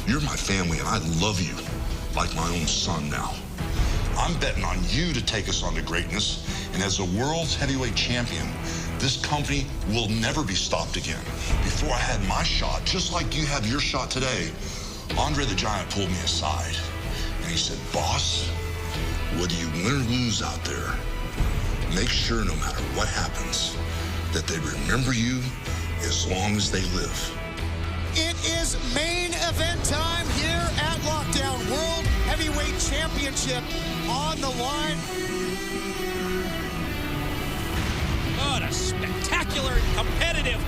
You're my family, and I love you like my own son now. I'm betting on you to take us on to greatness, and as the world's heavyweight champion, this company will never be stopped again. Before I had my shot, just like you had your shot today, Andre the Giant pulled me aside, and he said, boss, whether you win or lose out there, make sure no matter what happens, that they remember you as long as they live. It is main event time here at Lockdown. World Heavyweight Championship on the line. What a spectacular and competitive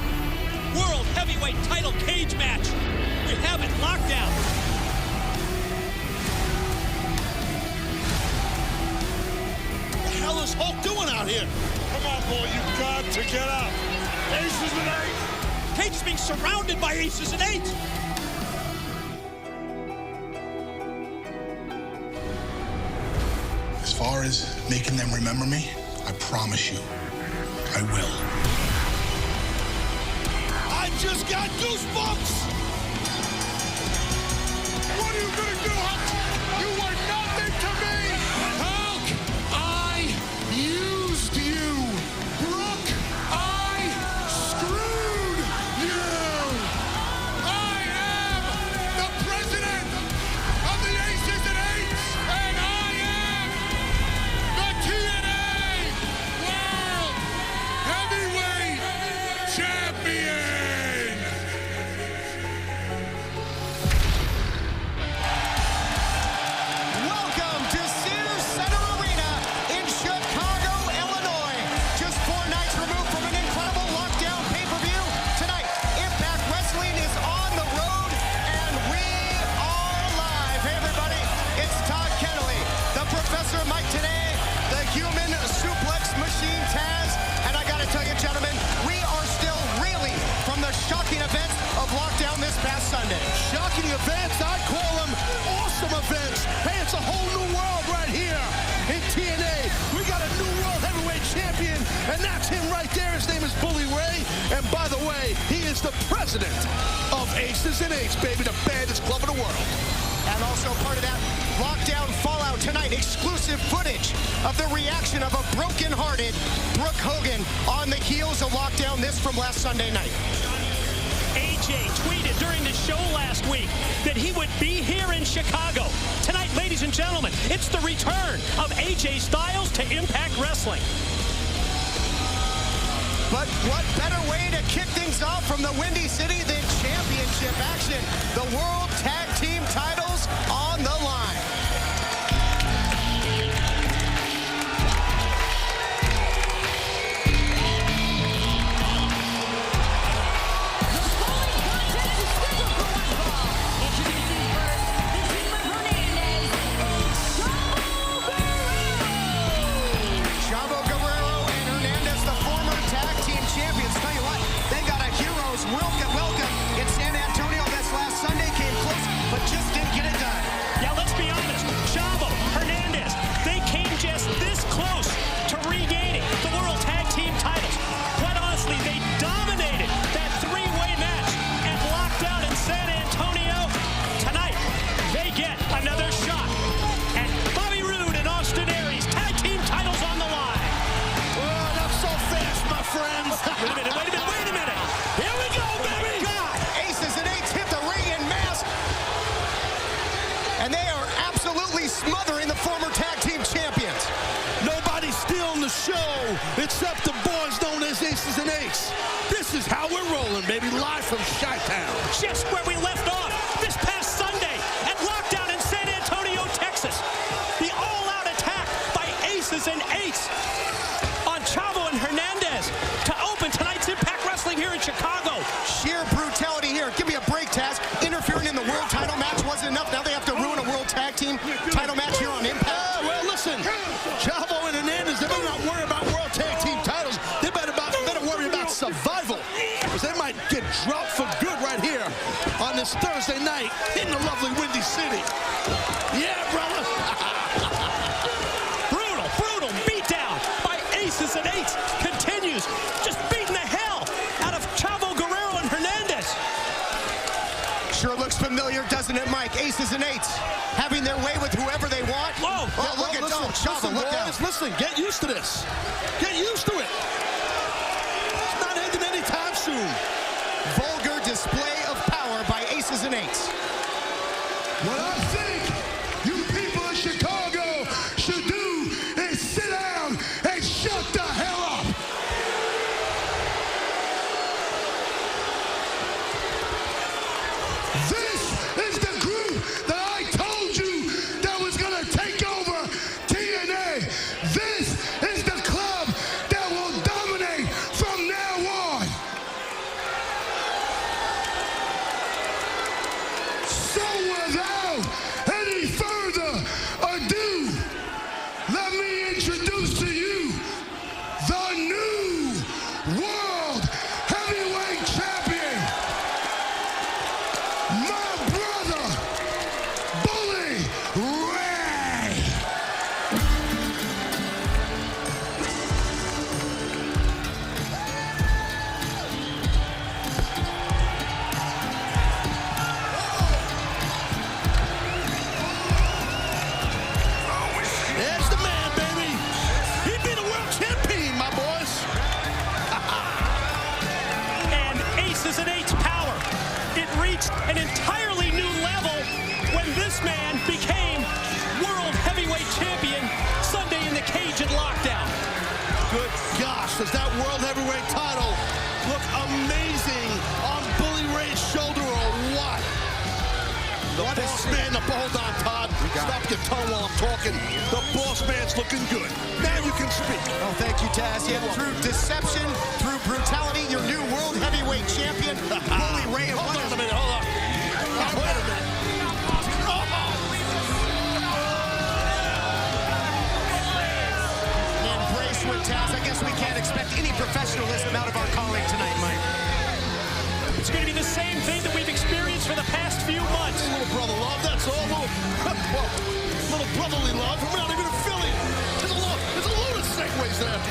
World Heavyweight title cage match. We have it locked down. What the hell is Hulk doing out here? Come on, boy, you've got to get up. Aces and eights. Cage is being surrounded by aces and eights. As far as making them remember me, I promise you, I will. I just got goosebumps. What are you going to do, Hulk? You were nothing to me. Hulk, I used you. Brooke, I screwed you. I am the president of the Aces and Eights, and I am the TNA World Heavyweight Champion. Welcome to Sears Center Arena in Chicago, Illinois. Just 4 nights removed from an incredible lockdown pay-per-view. Tonight, Impact Wrestling is on the road, and we are live. Hey, everybody, it's Todd Kennelly, the Professor Mike today, the human suplex machine Taz, and I gotta tell you, gentlemen, we are still reeling from the shocking events of lockdown this past Sunday. Shocking events, I call them awesome events. Hey, it's a whole new world right here in TNA. We got a new World Heavyweight Champion, and that's him right there. His name is Bully Ray, and by the way, he is the president of Aces and Eights, baby, the baddest club in the world. And also part of that lockdown fallout tonight, exclusive footage of the reaction of a broken-hearted Brooke Hogan on the heels of lockdown. This from last Sunday night. AJ tweeted during the show last week that he would be here in Chicago. Tonight, ladies and gentlemen, it's the return of AJ Styles to Impact Wrestling. But what better way to kick things off from the Windy City than championship action? The World Tag Team titles on the line. Chavo Guerrero and Hernandez, the former tag team champions. Tell you what, they got a hero's welcome in San Antonio this last Sunday. Came close, but just didn't get it done. Yeah, let's be honest. Chavo, Hernandez, they came just this close to regaining the World Tag Team titles. Quite honestly, they dominated that three-way match at Lockdown in San Antonio. Tonight, they get another shot at Bobby Roode and Austin Aries. Tag Team titles on the line. Well, not so fast, my friends. Wait a minute. Here we go, baby. God, Aces and Eights hit the ring en masse. And they are absolutely smothering the former tag team champions. Nobody's stealing the show except the boys known as Aces and Eights. This is how we're rolling, baby, live from Chi-Town. Just where we left off this past Sunday at Lockdown in San Antonio, Texas. The all-out attack by Aces and Eights on Chavo and Hernandez to open tonight's Impact Wrestling here in Chicago. Sheer brutality here. Give me a break, Taz. Interfering in the world title match wasn't enough. Now they have to ruin a world tag team title match here on Impact. Well, listen, Chavo and Hernandez, they better not worry about World Tag Team titles. They better worry about survival, because they might get dropped for good right here on this Thursday night in the lovely Windy City. Yeah, brother. Brutal beatdown by Aces and Eights continues. Just beating the hell out of Chavo Guerrero and Hernandez. Sure looks familiar, doesn't it, Mike? Aces and eights, having their way with whoever they want. Whoa! Oh, look at Chava, look out. Listen, get used to this. Get used to it. It's not ending anytime soon. Vulgar display of power by aces and eights. What I think you people in Chicago should do is sit down and shut the hell up. This is the group that I told you that was going to take over TNA. This is the club that will dominate from now on. So without any further ado, let me introduce to you the new World Heavyweight Champion, my brother, Bully Ray. There's the man, baby. He'd be the world champion, my boys. And aces and eights power. It reached an entirely new level when this man became world heavyweight champion Sunday in the cage and lockdown. Good gosh, does that world heavyweight title look amazing on Bully Ray's shoulder or what? The boss man, hold on, Todd. Stop your tongue while I'm talking. The boss man's looking good. Now you can speak. Oh, thank you, Taz. Yeah, through deception, through brutality, your new world heavyweight champion, Bully Ray. Hold on a minute, hold on. Now, wait a minute. Embrace with Taz. I guess we can't expect any professionalism out of our colleague tonight, Mike. It's going to be the same thing that we've experienced for the past few months. Little brother love, that's all. Little brotherly love. We're not even in Philly. There's a load of segues there.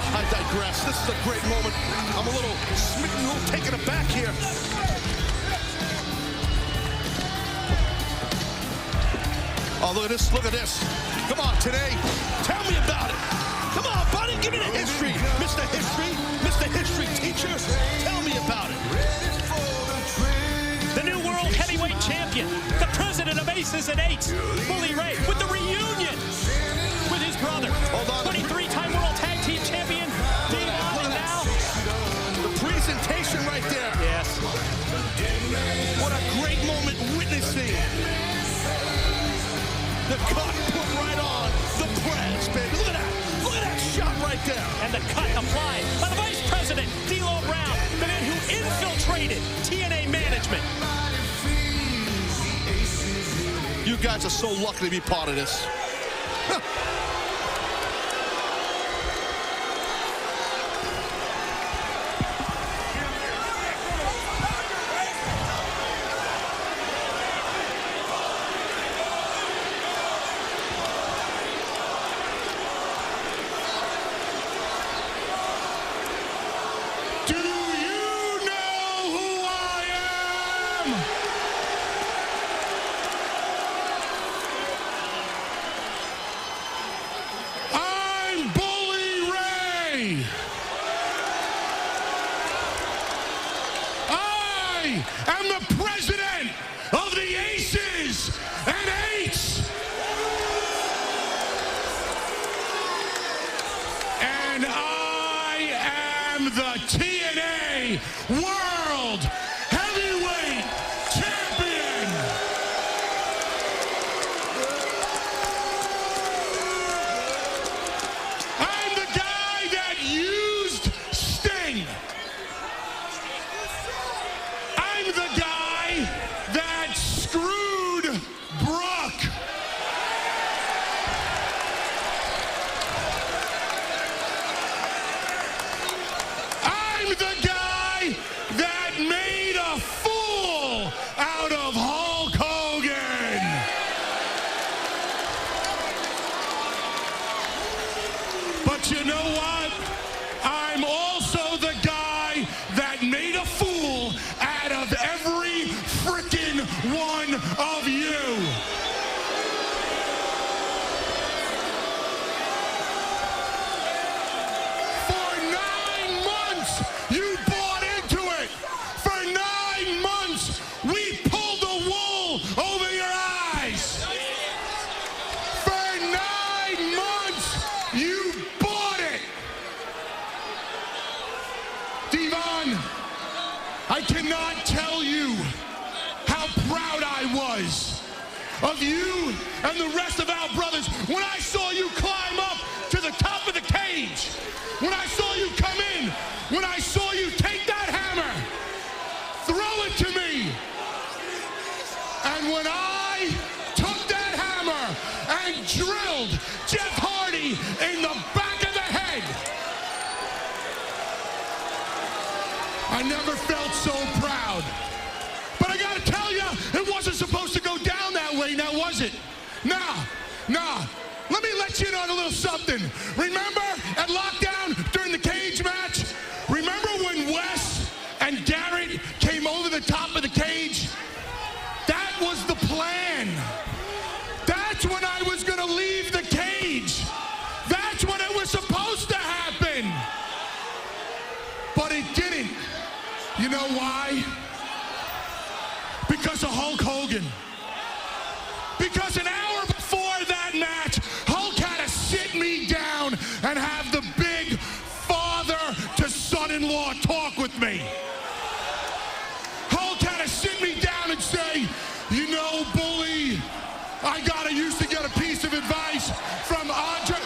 I digress. This is a great moment. I'm a little smitten, a little taken aback here. Oh, look at this, look at this. Come on, today, tell me about it. Come on, buddy, give me the history. Mr. History teacher, tell me about it. The new world heavyweight champion, the president of Aces and Eights, Bully Ray, with the reunion with his brother, 23-time world tag team champion, D-Von, and now The presentation right there. yes, What a great moment witnessing. The cut put right on the press, baby. Look at that. Look at that shot right there. and the cut applied by the vice president, D'Lo Brown, the man who infiltrated TNA management. You guys are so lucky to be part of this. Do you know who I am? I'm Bully Ray. I am the president of the Aces and Eights. And I am the TNA World Heavyweight Champion. I'm the guy that used Sting. I'm the guy that screwed Brooke. I'm the guy that made a fool out of Hulk Hogan. But you know what? I'm also the guy that made a fool out of every freaking one of you. For 9 months, you bought into it. For 9 months, we pulled the wool over your eyes. For 9 months, you bought it. Devon, I cannot tell you how proud I was of you and the rest of our brothers when I saw you climb up to the top of the cage, when I saw you come in, when I saw you take that hammer, throw it to me, and when I took that hammer and drilled Jeff Hardy in the back of the head, I never felt so proud. But I gotta tell you, it wasn't supposed to go down that way, now was it? Nah. Let me let you in on a little something. Remember at Lockdown during the cage match? Remember when Wes and Garrett came over the top of the cage? That was the plan. That's when I was gonna leave the cage. That's when it was supposed to happen. But it didn't. You know why? Because of Hulk Hogan. Because an hour before that match, Hulk had to sit me down and have the big father-to-son-in-law talk with me. Hulk had to sit me down and say, you know, Bully, I used to get a piece of advice from Andre.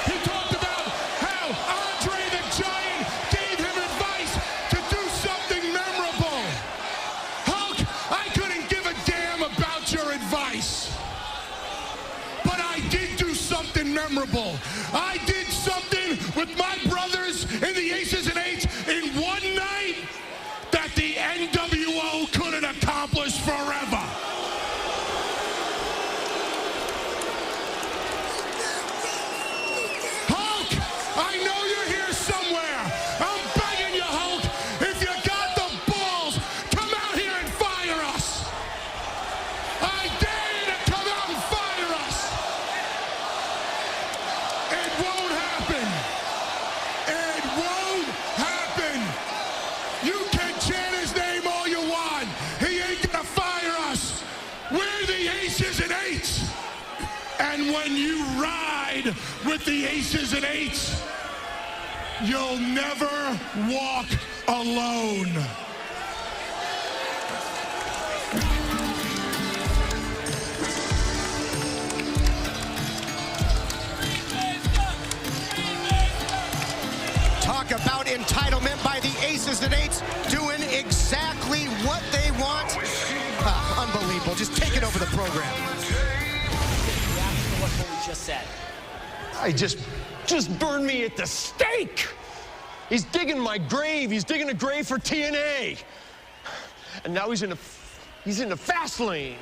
He talked about how Andre the Giant gave him advice to do something memorable. Hulk, I couldn't give a damn about your advice. But I did do something memorable. I did something with my brothers in the Aces and Eights in one night that the NWO couldn't accomplish forever. Hulk, I know you're here somewhere. I'm begging you, Hulk, if you got the balls, come out here and fire us. I dare you to come out and fire us. It won't happen. It won't happen. You can chant his name all you want. He ain't gonna fire us. We're the Aces and Eights. And when you ride with the Aces and Eights, you'll never walk alone. Talk about entitlement by the Aces and Eights, doing exactly what they want. Unbelievable. Just take it over the program. Reaction to what Bully just said. I just burned me at the stake. He's digging my grave. He's digging a grave for TNA. And now he's in the fast lane.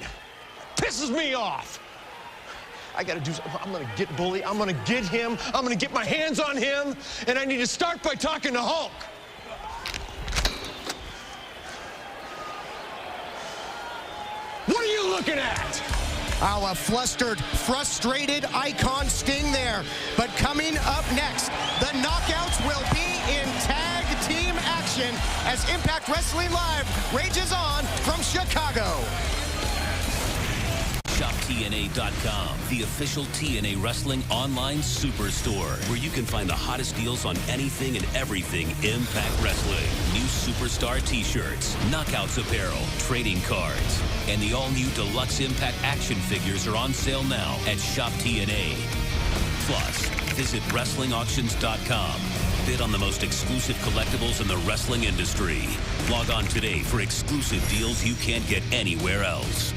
Pisses me off. I gotta do something. I'm gonna get Bully. I'm gonna get him. I'm gonna get my hands on him. And I need to start by talking to Hulk. What are you looking at? A flustered, frustrated Icon Sting there. But coming up next, the knockouts will be in tag team action as Impact Wrestling Live rages on from Chicago. ShopTNA.com, the official TNA Wrestling online superstore, where you can find the hottest deals on anything and everything Impact Wrestling. New superstar t-shirts, knockouts apparel, trading cards, and the all-new deluxe Impact action figures are on sale now at ShopTNA. Plus, visit WrestlingAuctions.com. Bid on the most exclusive collectibles in the wrestling industry. Log on today for exclusive deals you can't get anywhere else.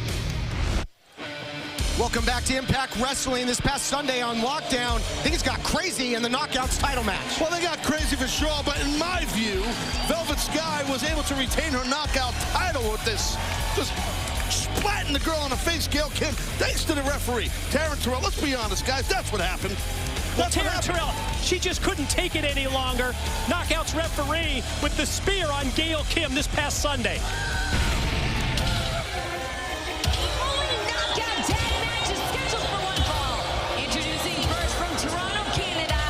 Welcome back to Impact Wrestling. This past Sunday on Lockdown, things got crazy in the Knockouts title match. Well, they got crazy for sure, but in my view, Velvet Sky was able to retain her knockout title with this just splatting the girl on the face, Gail Kim, thanks to the referee. Taryn Terrell, let's be honest, guys, that's what happened. Well, Taryn Terrell, she just couldn't take it any longer. Knockouts referee with the spear on Gail Kim this past Sunday. Only knockout tag match is scheduled for one fall. Introducing first from Toronto, Canada,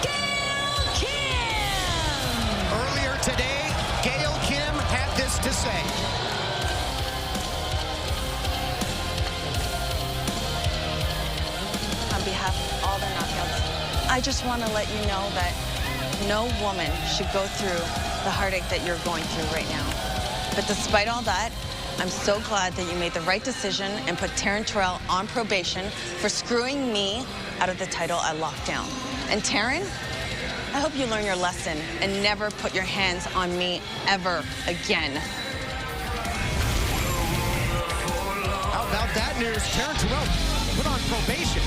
Gail Kim. Earlier today, Gail Kim had this to say. On behalf of all the knockouts, I just want to let you know that no woman should go through the heartache that you're going through right now. But despite all that, I'm so glad that you made the right decision and put Taryn Terrell on probation for screwing me out of the title I locked down. And Taryn, I hope you learn your lesson and never put your hands on me ever again. How about that news? Taryn Terrell put on probation.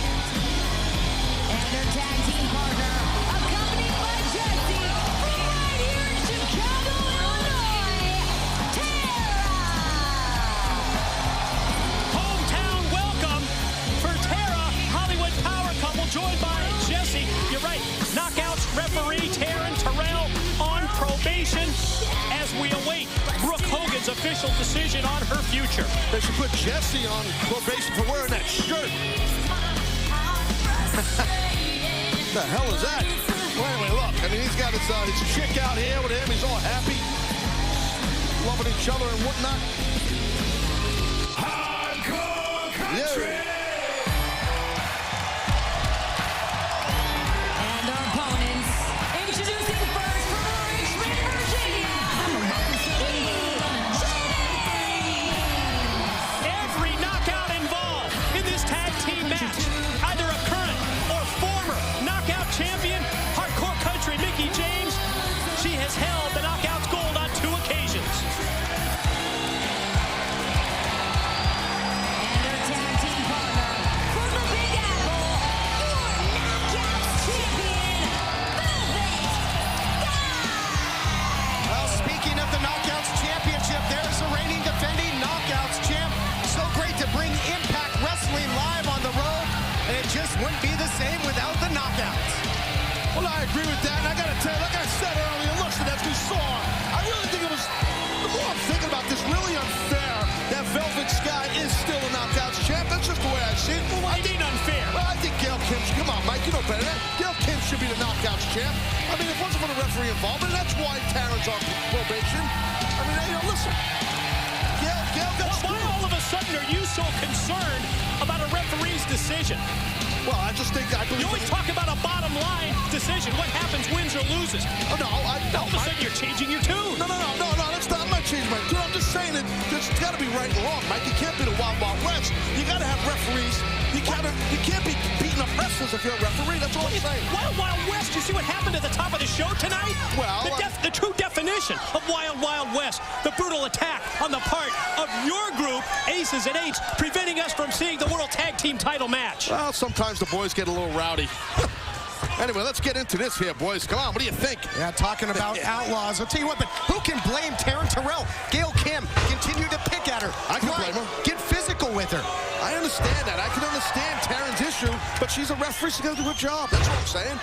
And their tag team partner, accompanied by Jesse, from right here in Chicago, Illinois, Tara. Hometown welcome for Tara, Hollywood power couple, joined by Jesse. You're right, knockouts referee Taryn Terrell on probation as we await Brooke Hogan's official decision on her future. They should put Jesse on probation for wearing that shirt. What the hell is that? Well, anyway, look, I mean, he's got his chick out here with him. He's all happy, loving each other and whatnot. Hardcore country. And our opponents, introducing first from Richmond, Virginia, Every knockout involved in this tag team match, either a current or former knockout champion, Hardcore Country Mickie James. She has held the knockouts gold on 2 occasions. and their tag team partner, from the Big Apple, your knockouts champion, Velvet Sky. Well, speaking of the Knockouts Championship, there's a reigning defending Knockouts champ. So great to bring Impact Wrestling live on the road, and it just wouldn't be the same without the Knockouts. Well, I agree with that, and I got to tell you, like I said earlier, listen, as we saw, I really think it was, the more I'm thinking about this, really unfair that Velvet Sky is still a Knockouts champ. That's just the way I see it. Well, I mean unfair. Well, I think Gail Kim, come on, Mike, you know better than that. Gail Kim should be the Knockouts champ. I mean, it wasn't for the referee involvement, that's why Taryn's on probation. I mean, you know, listen, Gail got Why screwed. all of a sudden are you so concerned about a referee's decision? Well, I just think, I believe... You always talk about a bottom line decision. What happens, wins or loses. Oh, no, All of a sudden you're changing your tune. No, that's not, I'm not changing my tune. I'm just saying that there's got to be right and wrong, Mike. You can't be the Wild Wild West. You got to have referees. You can't be beating up wrestlers if you're a referee. That's all I'm saying. Wild Wild West, you see what happened at the top of the show tonight? Well, the true definition of Wild Wild West. The brutal attack on the part of your group, Aces and Eights, preventing us from seeing the World Tag Team title match. Well, sometimes the boys get a little rowdy. Anyway, let's get into this here, boys. Come on, what do you think? Yeah, talking about outlaws. I'll tell you what, but who can blame Taryn Terrell? Gail Kim continue to pick at her. I can Right. blame her. Get physical with her. I understand that. I can understand Taryn's issue, but she's a referee. She's got to do her job. That's what I'm saying.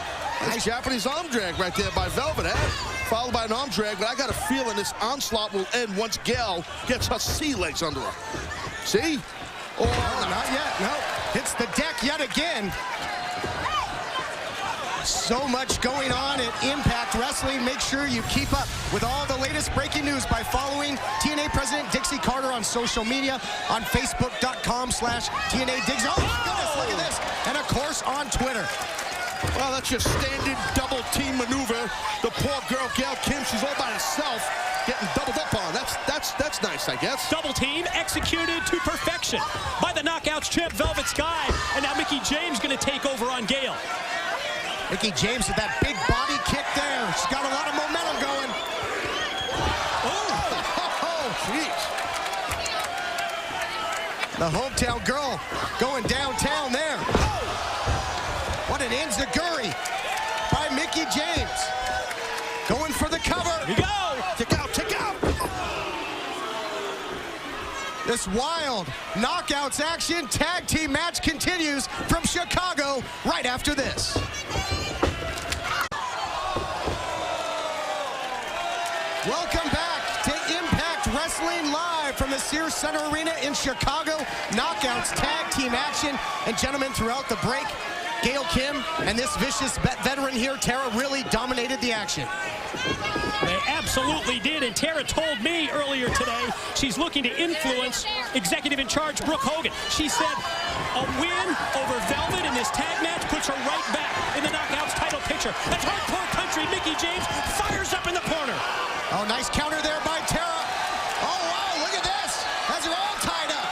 Nice Japanese arm drag right there by Velvet, followed by an arm drag, but I got a feeling this onslaught will end once Gail gets her sea legs under her. See? Oh, not yet. No. Hits the deck yet again. So much going on at Impact Wrestling. Make sure you keep up with all the latest breaking news by following TNA President Dixie Carter on social media, on Facebook.com/TNA Diggs. Oh, my goodness, look at this. And, of course, on Twitter. Well, that's your standard double team maneuver. The poor girl, Gail Kim, she's all by herself, getting doubled up on. That's nice, I guess. Double team executed to perfection by the Knockouts champ Velvet Sky. And now Mickie James going to take over on Gail. Mickie James with that big body kick there. She's got a lot of momentum going. Oh, jeez. The hometown girl going downtown there. What an enziguri by Mickie James. Going for the cover. Here we go. Check out. This wild knockouts action tag team match continues from Chicago right after this. Welcome back to Impact Wrestling live from the Sears Center Arena in Chicago. Knockouts, tag team action. And gentlemen, throughout the break, Gail Kim and this vicious veteran here, Tara, really dominated the action. They absolutely did, and Tara told me earlier today she's looking to influence executive in charge Brooke Hogan. She said a win over Velvet in this tag match puts her right back in the Knockouts title picture. As Hardcore Country Mickie James fires up in the corner. Oh, nice counter there by Tara. Oh, wow, look at this. Has her all tied up.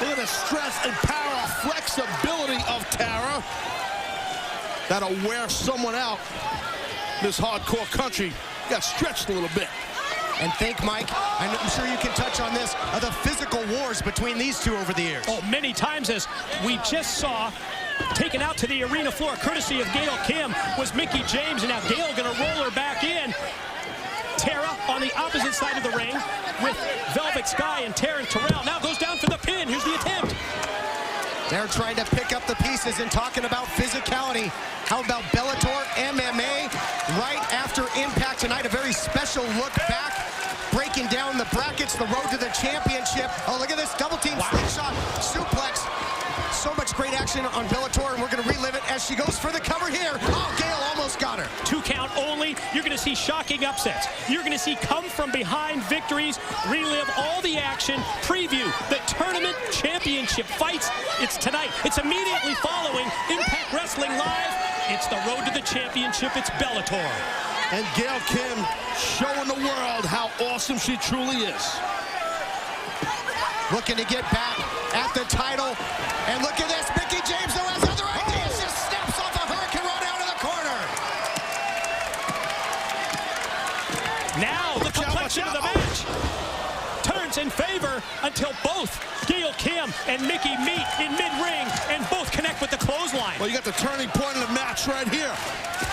Look at the strength and power, flexibility of Tara. That'll wear someone out. This Hardcore Country got stretched a little bit. And think, Mike, I'm sure you can touch on this, of the physical wars between these two over the years. Oh, many times, as we just saw, taken out to the arena floor, courtesy of Gail Kim, was Mickie James, and now Gail going to roll her back in. Tara on the opposite side of the ring with Velvet Sky and Taryn Terrell. Now goes down for the pin. Here's the attempt. They're trying to pick up the pieces and talking about physicality. How about Bellator MMA? Right after Impact tonight, a very special look back, breaking down the brackets, the road to the championship. Oh, look at this double team slingshot suplex. So much great action on Bellator, and we're going to relive it as she goes for the cover here. Oh, Gail almost got her. 2 count only. You're going to see shocking upsets. You're going to see come-from-behind victories, relive all the action, preview the tournament championship fights. It's tonight. It's immediately following Impact Wrestling Live. It's the road to the championship. It's Bellator. And Gail Kim showing the world how awesome she truly is. Looking to get back at the title. And look at this, Mickie James, who has other ideas, just snaps off a hurricane run out of the corner. Now the complexion of the match turns in favor until both Gail Kim and Mickie meet in mid-ring and both connect with the clothesline. Well, you got the turning point of the match right here.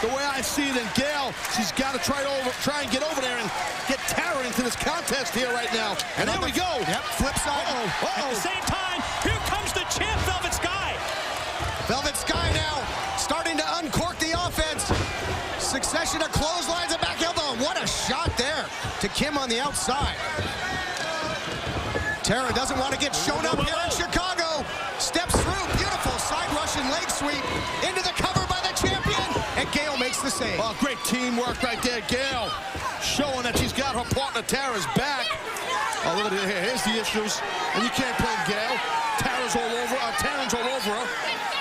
The way I see it, and Gail, she's got to try and get over there and get Tara into this contest here right now. And there we go. Yep, flip side. At the same time, here comes the champ, Velvet Sky. Velvet Sky now starting to uncork the offense. Succession of clotheslines and back elbow. What a shot there to Kim on the outside. Tara doesn't want to get shown up here in Chicago. Steps through, beautiful side Russian leg sweep into the cover by the champion. And Gail makes the save. Oh, great teamwork right there. Gail showing that she's got her partner Tara's back. Oh, look at it here. Here's the issues. And you can't blame Gail. Taryn's all over her.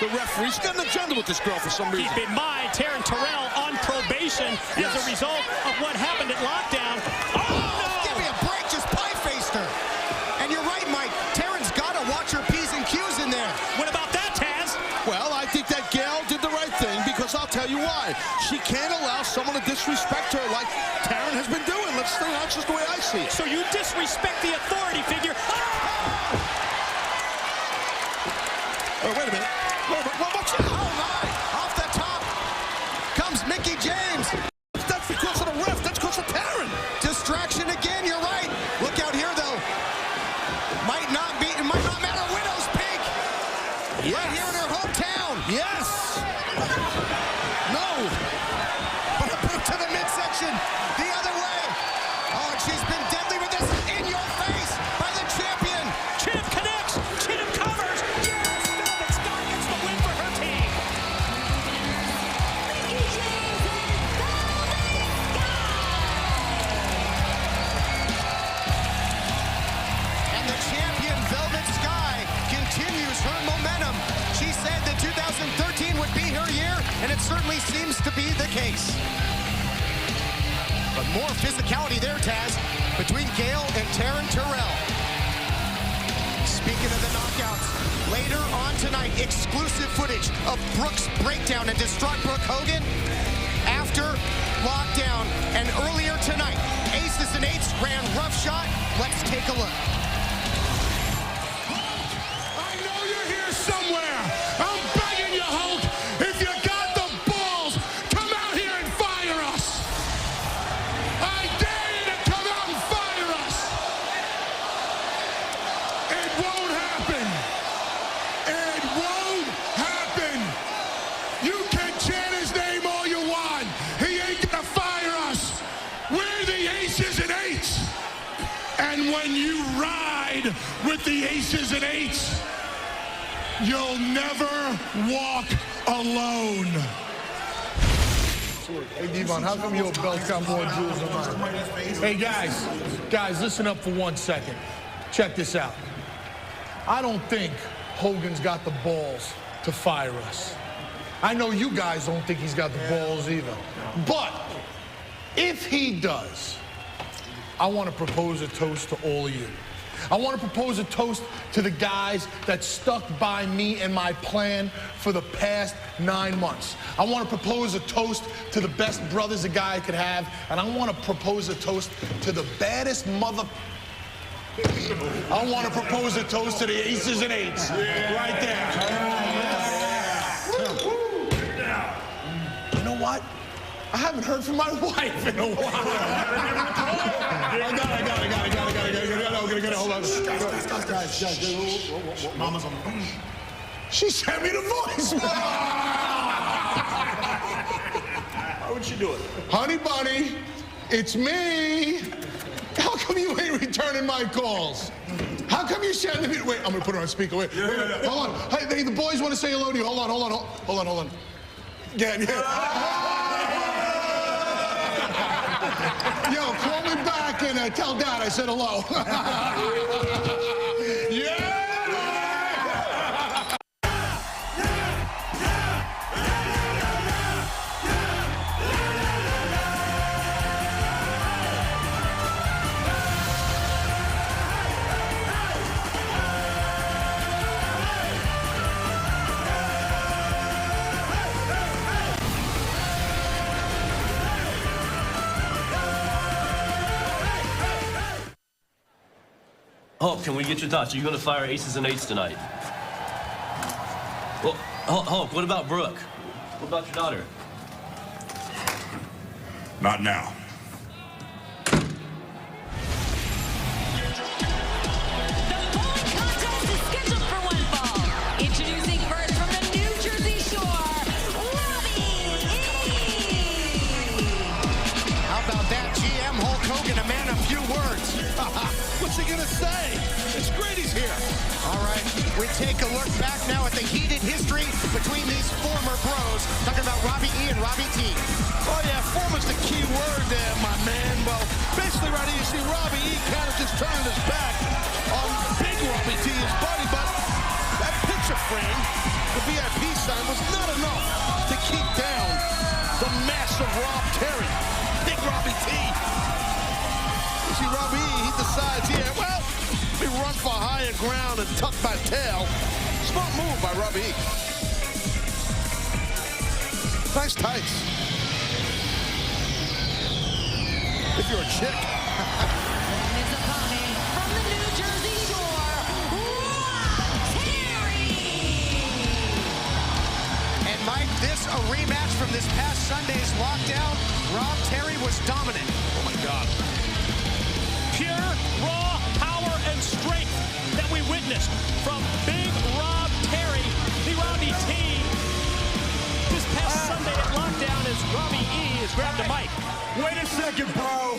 The referee. She's got an agenda with this girl for some reason. Keep in mind, Taryn Terrell on probation as a result of what happened at lockdown. Oh, no! Give me a break, just pie-faced her. And you're right, Mike. Taryn's got to watch her P's and Q's in there. What about that, Taz? Well, I think that Gail did the right thing, because I'll tell you why. She can't allow someone to disrespect her like Taryn has been doing. That's just the way I see it. So you disrespect the authority figure. Oh, wait a minute. What's that? Oh, my. Off the top comes Mickie James. That's because of the ref. That's because of Taryn. Distraction again, you're right. Look out here, though. It might not matter. Widow's peak. Yes. Right here in her hometown. Yes. No. But a boot to the midsection. The other way. Oh, and she's been deadly with this. In your face by the champion. Champ connects. Champ covers. Yes! Velvet Sky gets the win for her team. Mickie James and Velvet Sky. And the champion, Velvet Sky, continues her momentum. She said that 2013 would be her year, and it certainly seems to be the case. But more physicality there, Taz, between Gail and Taryn Terrell. Speaking of the knockouts, later on tonight, exclusive footage of Brooke's breakdown and distraught Brooke Hogan after lockdown. And earlier tonight, Aces and Eights ran roughshod. Let's take a look. I know you're here somewhere. I'm begging you, Hulk. If you got the balls, come out here and fire us. I dare you to come out and fire us. It won't happen. It won't happen. You can chant his name all you want. He ain't gonna fire us. We're when you ride with the aces and eights, you'll never walk alone. Hey, Devon, how come your belt's got more jewels than mine? Hey, guys, listen up for 1 second. Check this out. I don't think Hogan's got the balls to fire us. I know you guys don't think he's got the balls either. But if he does, I want to propose a toast to all of you. I want to propose a toast to the guys that stuck by me and my plan for the past 9 months. I want to propose a toast to the best brothers a guy could have, and I want to propose a toast to the baddest mother... I want to propose a toast to the aces and eights. Right there. You know what? I haven't heard from my wife in a while. I got it. Hold on. Guys, Mama's on the phone. She sent me the voice. How would she do it? Honey bunny, it's me. How come you ain't returning my calls? How come you sending me? Wait, I'm gonna put her on speaker. Wait. Hold on. Hey, the boys want to say hello to you. Hold on. Yeah. Yo, call me back and tell Dad I said hello. Yeah! Hulk, can we get your thoughts? Are you going to fire aces and eights tonight? Well, Hulk, what about Brooke? What about your daughter? Not now. The following contest is scheduled for one fall. Introducing first from the New Jersey Shore, Robbie E. How about that, GM Hulk Hogan, a man of few words. What's he gonna say? It's great he's here. All right, we take a look back now at the heated history between these former bros. Talking about Robbie E and Robbie T. Oh yeah, former's the key word there, my man. Well, basically right here you see Robbie E kind of just turning his back on big Robbie T, his buddy, but that picture frame, the VIP sign, was not enough to keep down the massive Rob Terry. Big Robbie T. You see Robbie E, he decides, yeah, well, we run for higher ground and tuck my tail. Smart move by Robbie E. Nice tights. If you're a chick. And his opponent from the New Jersey Shore, Rob Terry. And Mike, this a rematch from this past Sunday's lockdown. Rob Terry was dominant. Oh my God. Pure, raw power and strength that we witnessed from Big Rob Terry, the Robbie T. This past Sunday at lockdown as Robbie E has grabbed a mic. Wait a second, bro.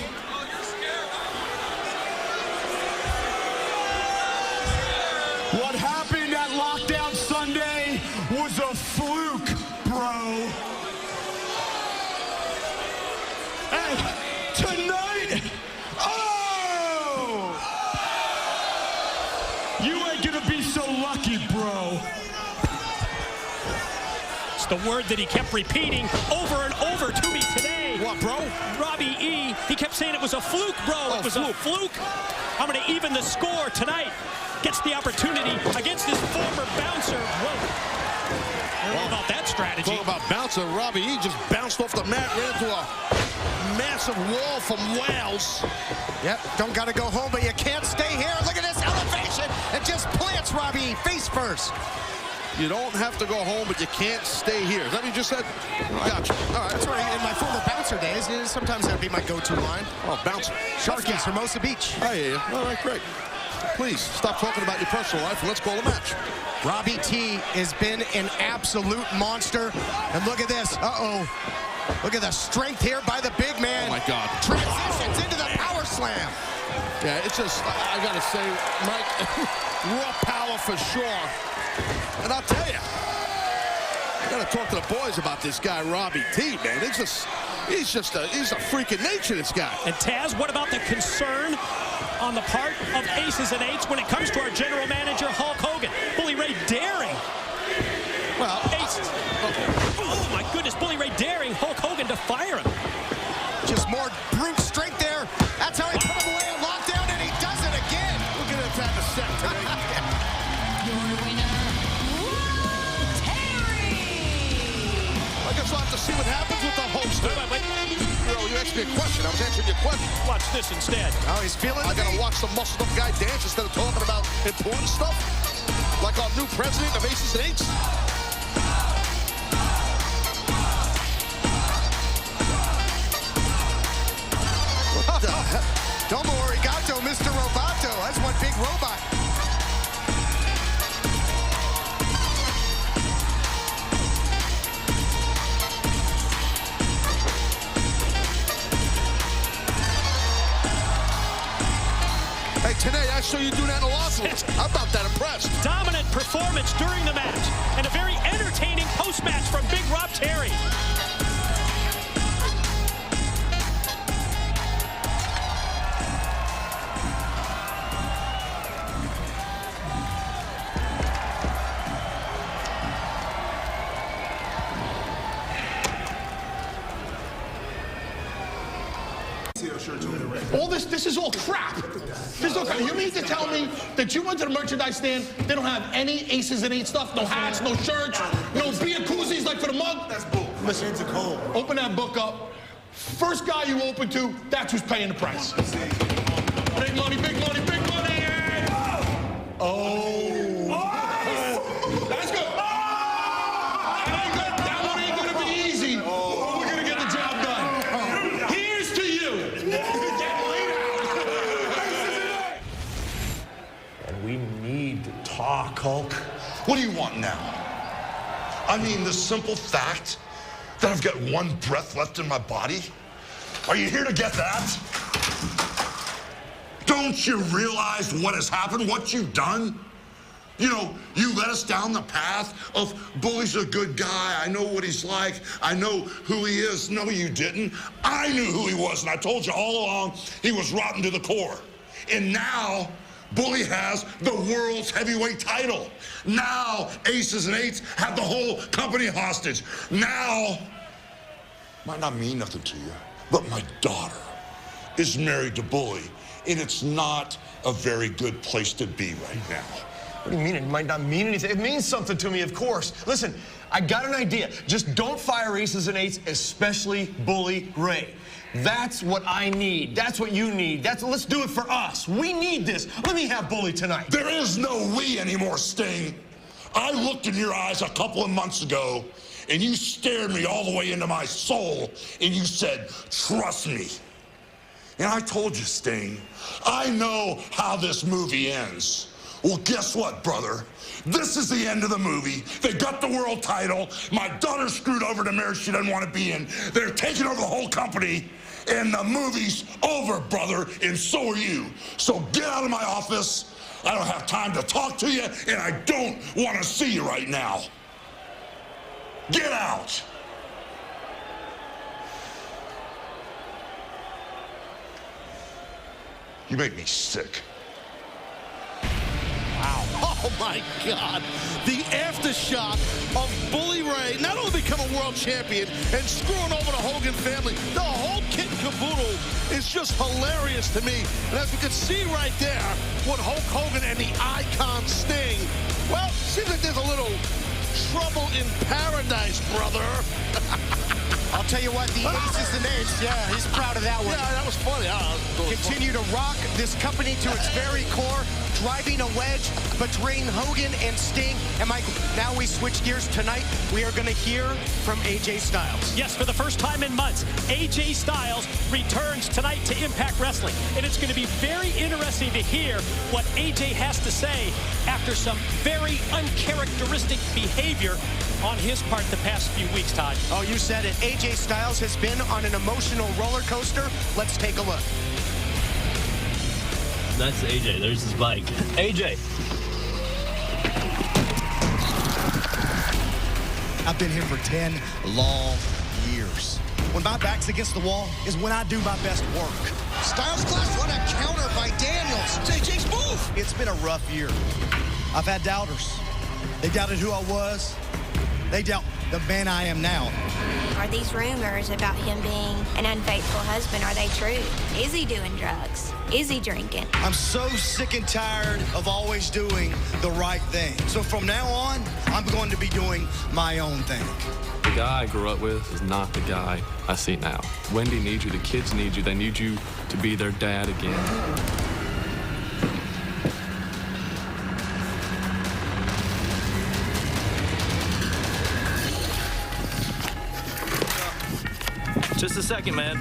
What happened at lockdown Sunday was a fluke, bro. And tonight, you ain't gonna be so lucky, bro. It's the word that he kept repeating over and over to me today. What, bro? Robbie E, he kept saying it was a fluke, bro. It was a fluke. I'm going to even the score tonight. Gets the opportunity against this former bouncer. Whoa. I don't know about that strategy. Talk about bouncer. Robbie E just bounced off the mat, ran into a massive wall from Wales. Yep, don't gotta go home, but you can't stay here. Look at this elevation. It just plants Robbie E face first. You don't have to go home, but you can't stay here. Is that what you just said? Gotcha. All right. That's right. In my former bouncer days, sometimes that'd be my go-to line. Oh, bouncer. Sharkies, Hermosa Beach. I hear you. All right, great. Please, stop talking about your personal life and let's call a match. Robbie T has been an absolute monster. And look at this. Uh-oh. Look at the strength here by the big man. Oh, my God. Transitions into the power slam. Yeah, it's just, I gotta say, Mike, raw power for sure. And I'll tell you, I gotta talk to the boys about this guy, Robbie T, man. It's just, he's a freak of nature, this guy. And Taz, what about the concern on the part of aces and eights when it comes to our general manager, Hulk Hogan? Bully Ray daring. Well, aces. Oh my goodness, Bully Ray daring Hulk Hogan to fire him. Just more brute strength there. That's how he put him away on lockdown, and he does it again. Look at him have the set today. Your winner, Terry. I guess we'll have to see what happens with the host. Wait. You asked me a question. I was answering your question. Watch this instead. Oh, he's feeling I gotta watch the muscled up guy dance instead of talking about important stuff. Like our new president of Aces and Eights. What the hell? Domo arigato, Mr. Roboto. That's one big robot. Hey, today I saw you do that in the locker room. I'm about that impressed. Dominant performance during the match, and a very entertaining post-match from Big Rob Terry. All this is all crap. This is all crap. You mean to tell me that you went to the merchandise stand, they don't have any aces and eight stuff, no hats, no shirts, no beer koozies like for the mug? That's bull. Listen, open that book up. First guy you open to, that's who's paying the price. Big money, big money, big money. Oh. That's good. That one ain't gonna be easy. We're gonna get the job done. Here's to you. And we need to talk, Hulk. What do you want now? I mean, the simple fact that I've got one breath left in my body? Are you here to get that? Don't you realize what has happened, what you've done? You know, you led us down the path of Bully's a good guy. I know what he's like. I know who he is. No, you didn't. I knew who he was, and I told you all along he was rotten to the core. And now, Bully has the world's heavyweight title. Now, Aces and Eights have the whole company hostage. Now, might not mean nothing to you, but my daughter is married to Bully, and it's not a very good place to be right now. What do you mean it might not mean anything? It means something to me, of course. Listen, I got an idea. Just don't fire Aces and Eights, especially Bully Ray. That's what I need. That's what you need. Let's do it for us. We need this. Let me have Bully tonight. There is no we anymore, Sting. I looked in your eyes a couple of months ago, and you stared me all the way into my soul, and you said, trust me. And I told you, Sting, I know how this movie ends. Well, guess what, brother? This is the end of the movie. They got the world title. My daughter screwed over the marriage she doesn't want to be in. They're taking over the whole company. And the movie's over, brother, and so are you. So get out of my office. I don't have time to talk to you, and I don't want to see you right now. Get out. You make me sick. Oh, my God. The aftershock of Bully Ray not only becoming world champion and screwing over the Hogan family, the whole kit and caboodle is just hilarious to me. And as we can see right there, with Hulk Hogan and the icon Sting, well, seems like there's a little trouble in paradise, brother. I'll tell you what, the Aces and Eights, yeah, he's proud of that one. Yeah, that was funny. Continue to rock this company to its very core, driving a wedge between Hogan and Sting. And Mike, now we switch gears. Tonight, we are going to hear from AJ Styles. Yes, for the first time in months, AJ Styles returns tonight to Impact Wrestling. And it's going to be very interesting to hear what AJ has to say after some very uncharacteristic behavior on his part the past few weeks, Todd. Oh, you said it. AJ Styles has been on an emotional roller coaster. Let's take a look. That's AJ. There's his bike. AJ. I've been here for 10 long years. When my back's against the wall is when I do my best work. Styles Clash, what a counter by Daniels. JJ's move. It's been a rough year. I've had doubters. They doubted who I was. They doubt the man I am now. Are these rumors about him being an unfaithful husband, are they true? Is he doing drugs? Is he drinking? I'm so sick and tired of always doing the right thing. So from now on, I'm going to be doing my own thing. The guy I grew up with is not the guy I see now. Wendy needs you, the kids need you, they need you to be their dad again. Just a second, man.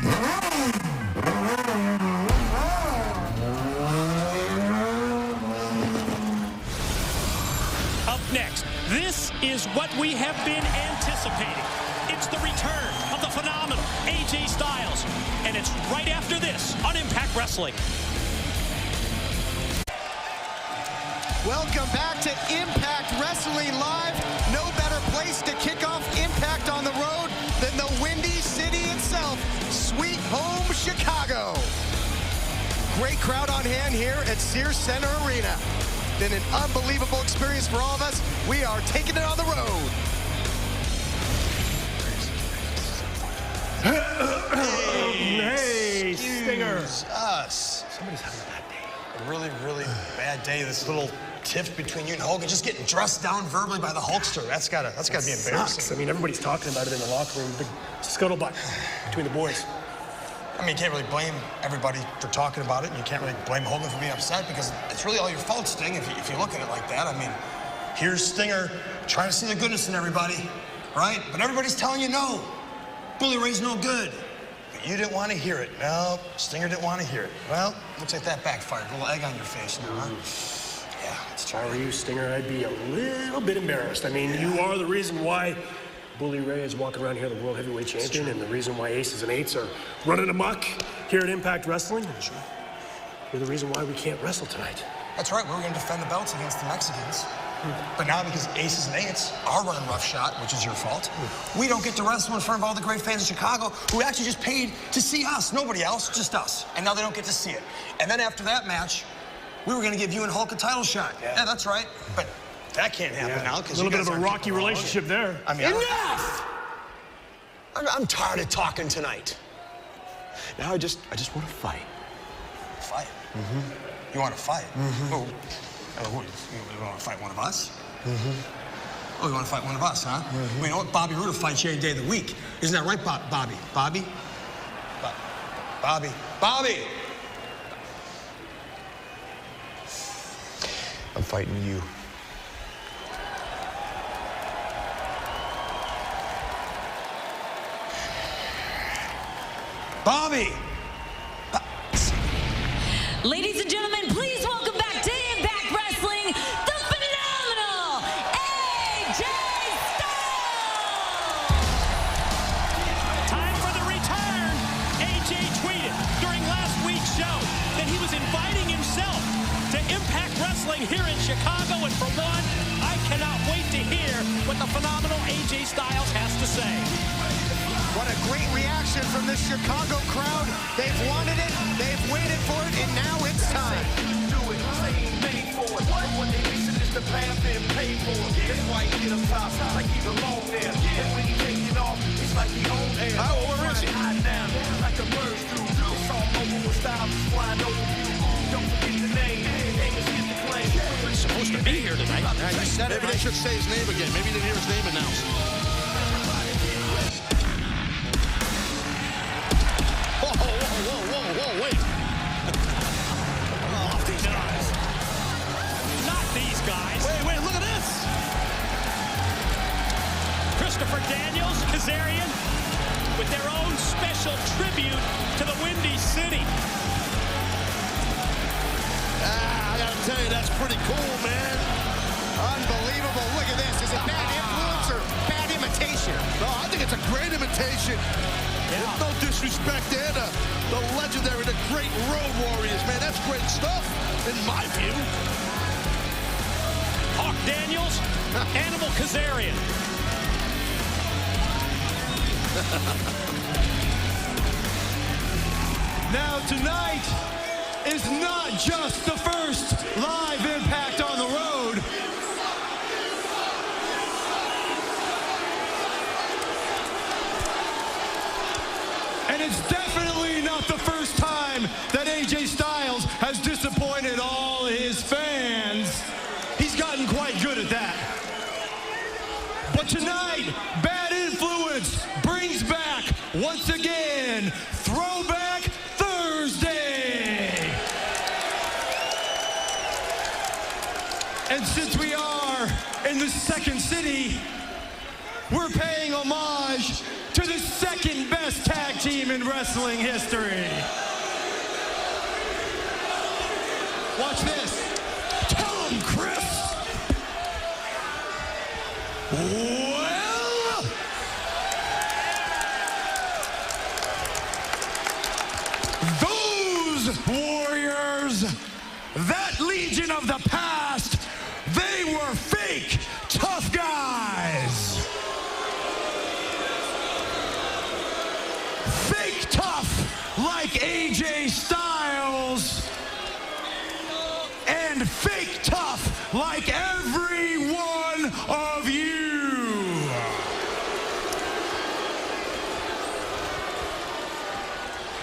Up next, this is what we have been anticipating. It's the return of the phenomenal AJ Styles, and it's right after this on Impact Wrestling. Welcome back to Impact Wrestling Live. No better place to kick off Impact on the road than the Windy City itself, Sweet Home Chicago. Great crowd on hand here at Sears Center Arena. Been an unbelievable experience for all of us. We are taking it on the road. Hey, Stinger. Us. Somebody's having a bad day. A really, really bad day. This little tiff between you and Hogan, just getting dressed down verbally by the Hulkster. That's gotta be embarrassing. I mean, everybody's talking about it in the locker room. Big scuttlebutt between the boys. I mean, you can't really blame everybody for talking about it, and you can't really blame Hogan for being upset because it's really all your fault, Sting, if you look at it like that. I mean, here's Stinger trying to see the goodness in everybody, right? But everybody's telling you no. Bully Ray's no good. But you didn't want to hear it. No, Stinger didn't want to hear it. Well, looks like that backfired. A little egg on your face now, huh? Yeah, it's true. If I were you, Stinger, I'd be a little bit embarrassed. I mean, you are the reason why Bully Ray is walking around here the World Heavyweight Champion, and the reason why Aces and Eights are running amok here at Impact Wrestling. Sure. You're the reason why we can't wrestle tonight. That's right. We were going to defend the belts against the Mexicans. But now, because Aces and Eights are running roughshod, which is your fault, we don't get to wrestle in front of all the great fans of Chicago who actually just paid to see us. Nobody else, just us. And now they don't get to see it. And then after that match, we were going to give you and Hulk a title shot. Yeah, that's right. But that can't happen now because a little bit of a rocky relationship there. I mean, Enough! I'm tired of talking tonight. Now I just want to fight. Fight? Mm-hmm. You want to fight? Mm-hmm. You want to fight one of us? Mm-hmm. Oh, you want to fight one of us, huh? Mm-hmm. Well, you know what? Bobby Roode will fight you any day of the week. Isn't that right, Bobby? Bobby? Bobby! I'm fighting you. Bobby! Ladies and gentlemen, please welcome back to Impact Wrestling, the phenomenal AJ Styles! Time for the return. AJ tweeted during last week's show that he was inviting himself to Impact Wrestling here in Chicago, and for one, I cannot wait to hear what the phenomenal AJ Styles has to say. What a great reaction from the Chicago crowd. They've wanted it, they've waited for it, and now it's time. Oh, where is he? He's supposed to be here tonight. Maybe they should say his name again. Maybe they didn't hear his name announced. Whoa, wait. Off these guys. Not these guys. Wait, look at this. Christopher Daniels, Kazarian, with their own special tribute to the Windy City. I gotta tell you, that's pretty cool, man. Unbelievable. Look at this. Is it bad influence or bad imitation? No, I think it's a great imitation. There's no disrespect there. The the legendary, the great Road Warriors, man. That's great stuff, in my view. Hawk Daniels, Animal Kazarian. Now tonight is not just the first live Impact on the road. And it's definitely not the first time that AJ Styles has disappointed all his fans. He's gotten quite good at that. But tonight, Bad Influence brings back, once again, Throwback Thursday. And since we are in the second city, we're paying homage to the second best tag team in wrestling history. Watch this. Tom Chris. Well, those warriors, that legion of the past, they were fake tough guys. Fake tough like AJ Styles, and fake tough like every one of you.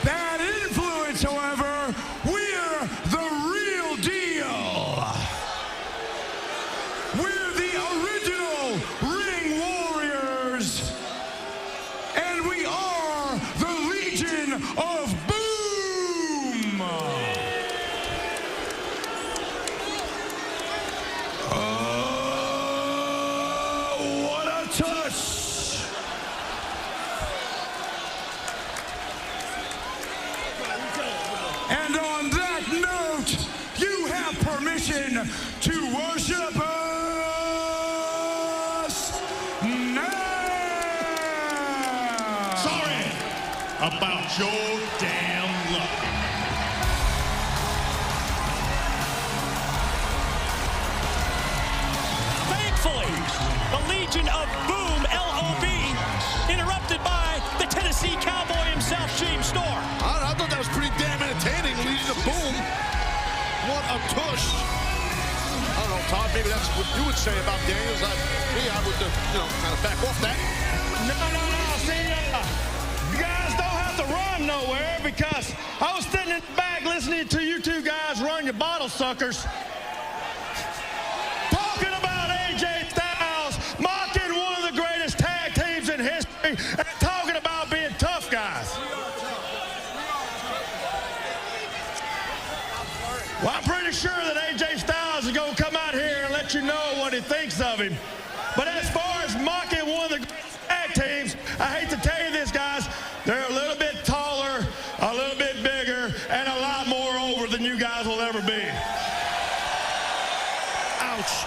Bad Influence, however, we're the real deal. We're the original Ring Warriors, and we are the Legion of Boom. What a touch. And on that note, you have permission to worship us now. Sorry about your damn luck. Thankfully, the Legion of Boom, LOB, interrupted by the Tennessee Cowboy himself, James Storm. I thought that was pretty damn entertaining. Legion of Boom. What a tush. I don't know, Todd, maybe that's what you would say about Daniels. I would, kind of back off that. No. See, you guys don't have to run nowhere because I was sitting in the back listening to you two guys run your bottle suckers. Talking about AJ Styles, mocking one of the greatest tag teams in history, and talking about being tough guys. Well, I'm pretty sure that AJ Styles is going to come out here and let you know what he thinks of him. But as far as mocking one of the greatest tag teams, I hate to tell you this, guys, they're a little bit taller, a little bit bigger, and a lot more over than you guys will ever be. Ouch.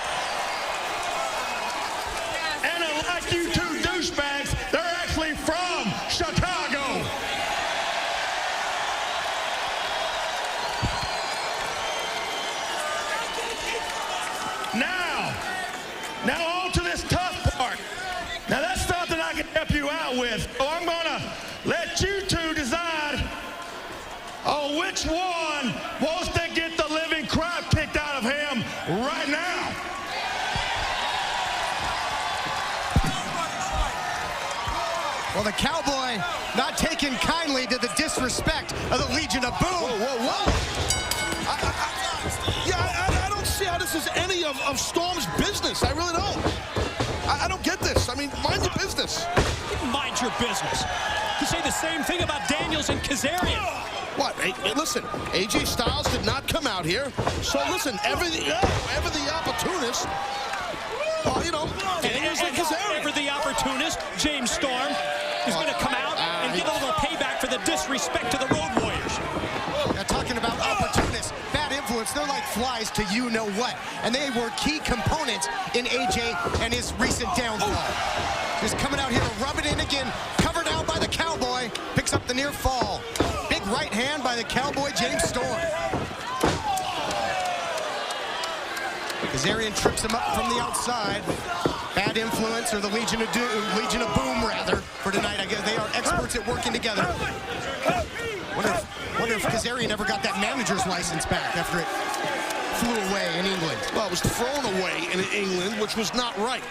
And unlike you two douchebags, they're actually from Chicago. Now on to this tough part. Now that's something I can help you out with. So I'm gonna let you two decide on which one wants to get the living crap kicked out of him right now. Well, the Cowboy not taking kindly to the disrespect of the Legion of Boom. Whoa. I don't see how this is any of Storm's business. I really don't. I don't get this. I mean, mind your business. Mind your business. You say the same thing about Daniels and Kazarian. What? Hey, listen, AJ Styles did not come out here. So listen, ever the opportunist, Daniels and Kazarian. Ever the opportunist, James Storm, is going to come out and give a little payback for the disrespect to the Road Warriors. Now, talking about opportunists, Bad Influence, they're like flies to you-know-what. And they were key components in AJ and his recent downfall. Just coming out here to rub it in again, covered out by the Cowboy, picks up the near fall. Big right hand by the Cowboy James Storm. Kazarian trips him up from the outside. Bad influence, or the Legion of Boom, rather, for tonight. I guess they are experts at working together. Wonder if Kazarian ever got that manager's license back after it flew away in England. Well, it was thrown away in England, which was not right.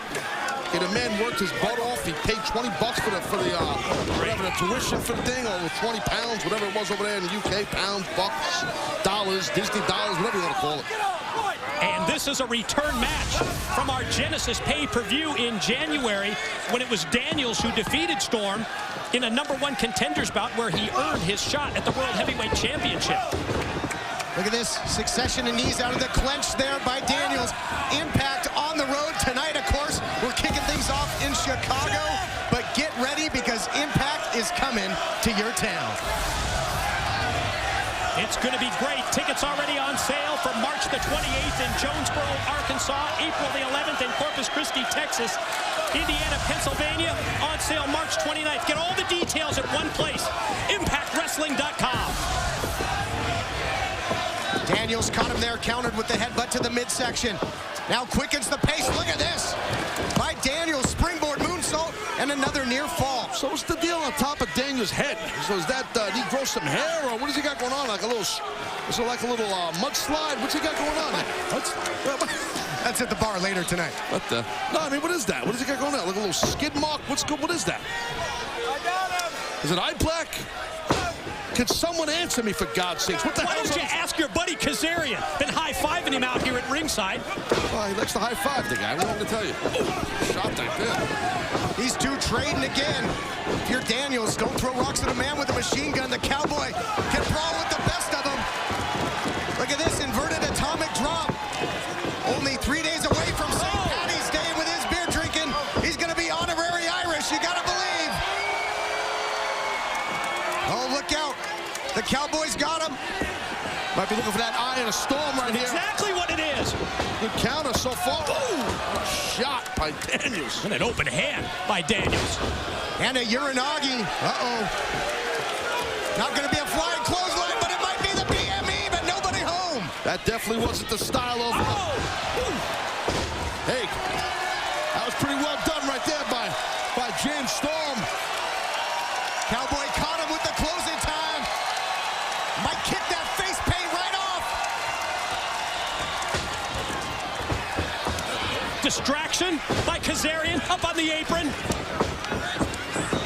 Okay, the man worked his butt off. He paid $20 for the tuition for the thing, or 20 pounds, whatever it was over there in the UK, pounds, bucks, dollars, Disney dollars, whatever you want to call it. And this is a return match from our Genesis pay-per-view in January, when it was Daniels who defeated Storm in a #1 contenders bout where he earned his shot at the World Heavyweight Championship. Look at this succession of knees out of the clench there by Daniels. Impact on the road tonight, of course. We're kicking things off in Chicago, but get ready because Impact is coming to your town. It's going to be great. Tickets already on sale for March the 28th in Jonesboro, Arkansas, April the 11th in Corpus Christi, Texas, Indiana, Pennsylvania, on sale March 29th. Get all the details at one place, ImpactWrestling.com. Daniels caught him there, countered with the headbutt to the midsection. Now quickens the pace. Look at this. By Daniels, springboard moonsault, and another near fall. So what's the deal on top of Daniels' head? So is that, did he grow some hair, or what does he got going on? Like a little, is it like a little mudslide? What's he got going on? That's at the bar later tonight. What the? No, I mean, what is that? What does he got going on? Like a little skid mark? What is that? I got him. Is it eye black? Can someone answer me, for God's sakes? What the hell? Why don't you ask your buddy Kazarian? Been high-fiving him out here at ringside. Well, he likes to high-five the guy. What do I want to tell you? Shot like that. These two trading again. If you're Daniels, don't throw rocks at a man with a machine gun. The Cowboy can brawl with the best of them. Look at this inverted atomic drop. Only 3 days away from St. Patty's Day with his beer drinking. He's going to be honorary Irish. You got to believe. Oh, look out. The Cowboys got him. Might be looking for that eye in a storm right here. Exactly what it is. Good counter so far. Boom! Shot by Daniels. And an open hand by Daniels. And a Uranagi. Uh-oh. Not going to be a flying clothesline, but it might be the BME, but nobody home. That definitely wasn't the style of... Hey, that was pretty well done right there by James Storm. Cowboy caught him with the closing time. Might kick that face paint right off. Distraction by Kazarian up on the apron.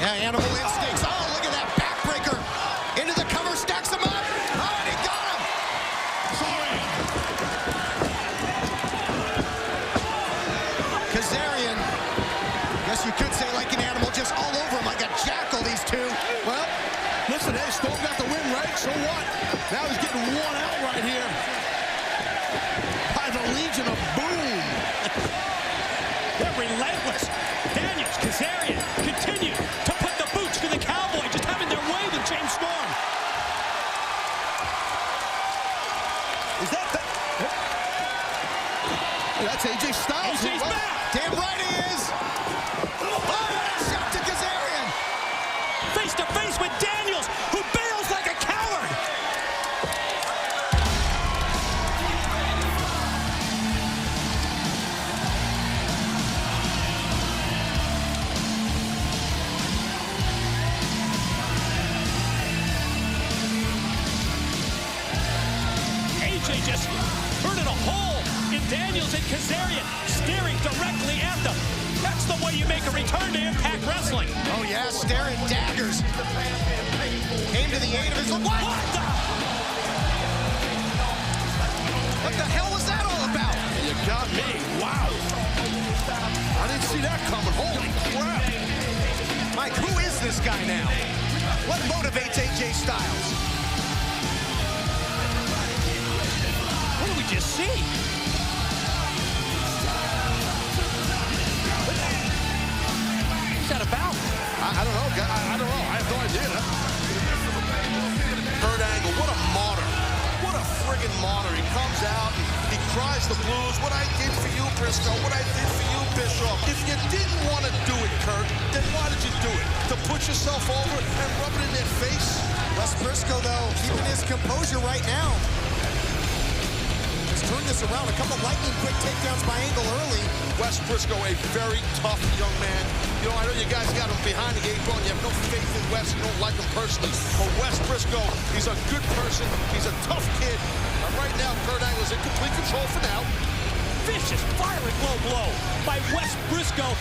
Yeah, animal instincts. Oh, look at that backbreaker. Into the cover, stacks him up. Oh, and he got him. Kazarian, guess you could say like an animal, just all over him like a jackal, these two. Well, listen, hey, Storm got the win, right? So what? Now he's getting worn out right here by the Legion of Boom. They're relentless. Daniels, Kazarian continue to put the boots to the Cowboy, just having their way with James Storm. Is that the... That's AJ Styles. AJ's back. Damn right he is. Oh, shot to Kazarian. Face to face with Daniels, who bails like a coward. AJ just burning a hole in Daniels and Kazarian, staring directly at them. That's the way you make a return to Impact Wrestling. Oh, yeah, staring daggers. Came to the aid of his... What the hell was that all about? You got me. Wow. I didn't see that coming. Holy crap. Mike, who is this guy now? What motivates AJ Styles? What did we just see? What's that about? I don't know. I don't know. I have no idea. Kurt Angle, what a martyr. What a friggin' martyr. He comes out, he cries the blues. What I did for you, Briscoe. What I did for you, Bischoff. If you didn't want to do it, Kurt, then why did you do it? To put yourself over and rub it in their face? Les Briscoe Briscoe, though, keeping his composure right now. He's turned this around. A couple lightning quick takedowns by Angle early. Wes Briscoe, a very tough young man. You know, I know you guys got him behind the 8 ball. You have no faith in Wes. You don't like him personally. But Wes Briscoe, he's a good person. He's a tough kid. And right now, Kurt Angle's in complete control for now. Vicious, violent low blow by Wes Briscoe.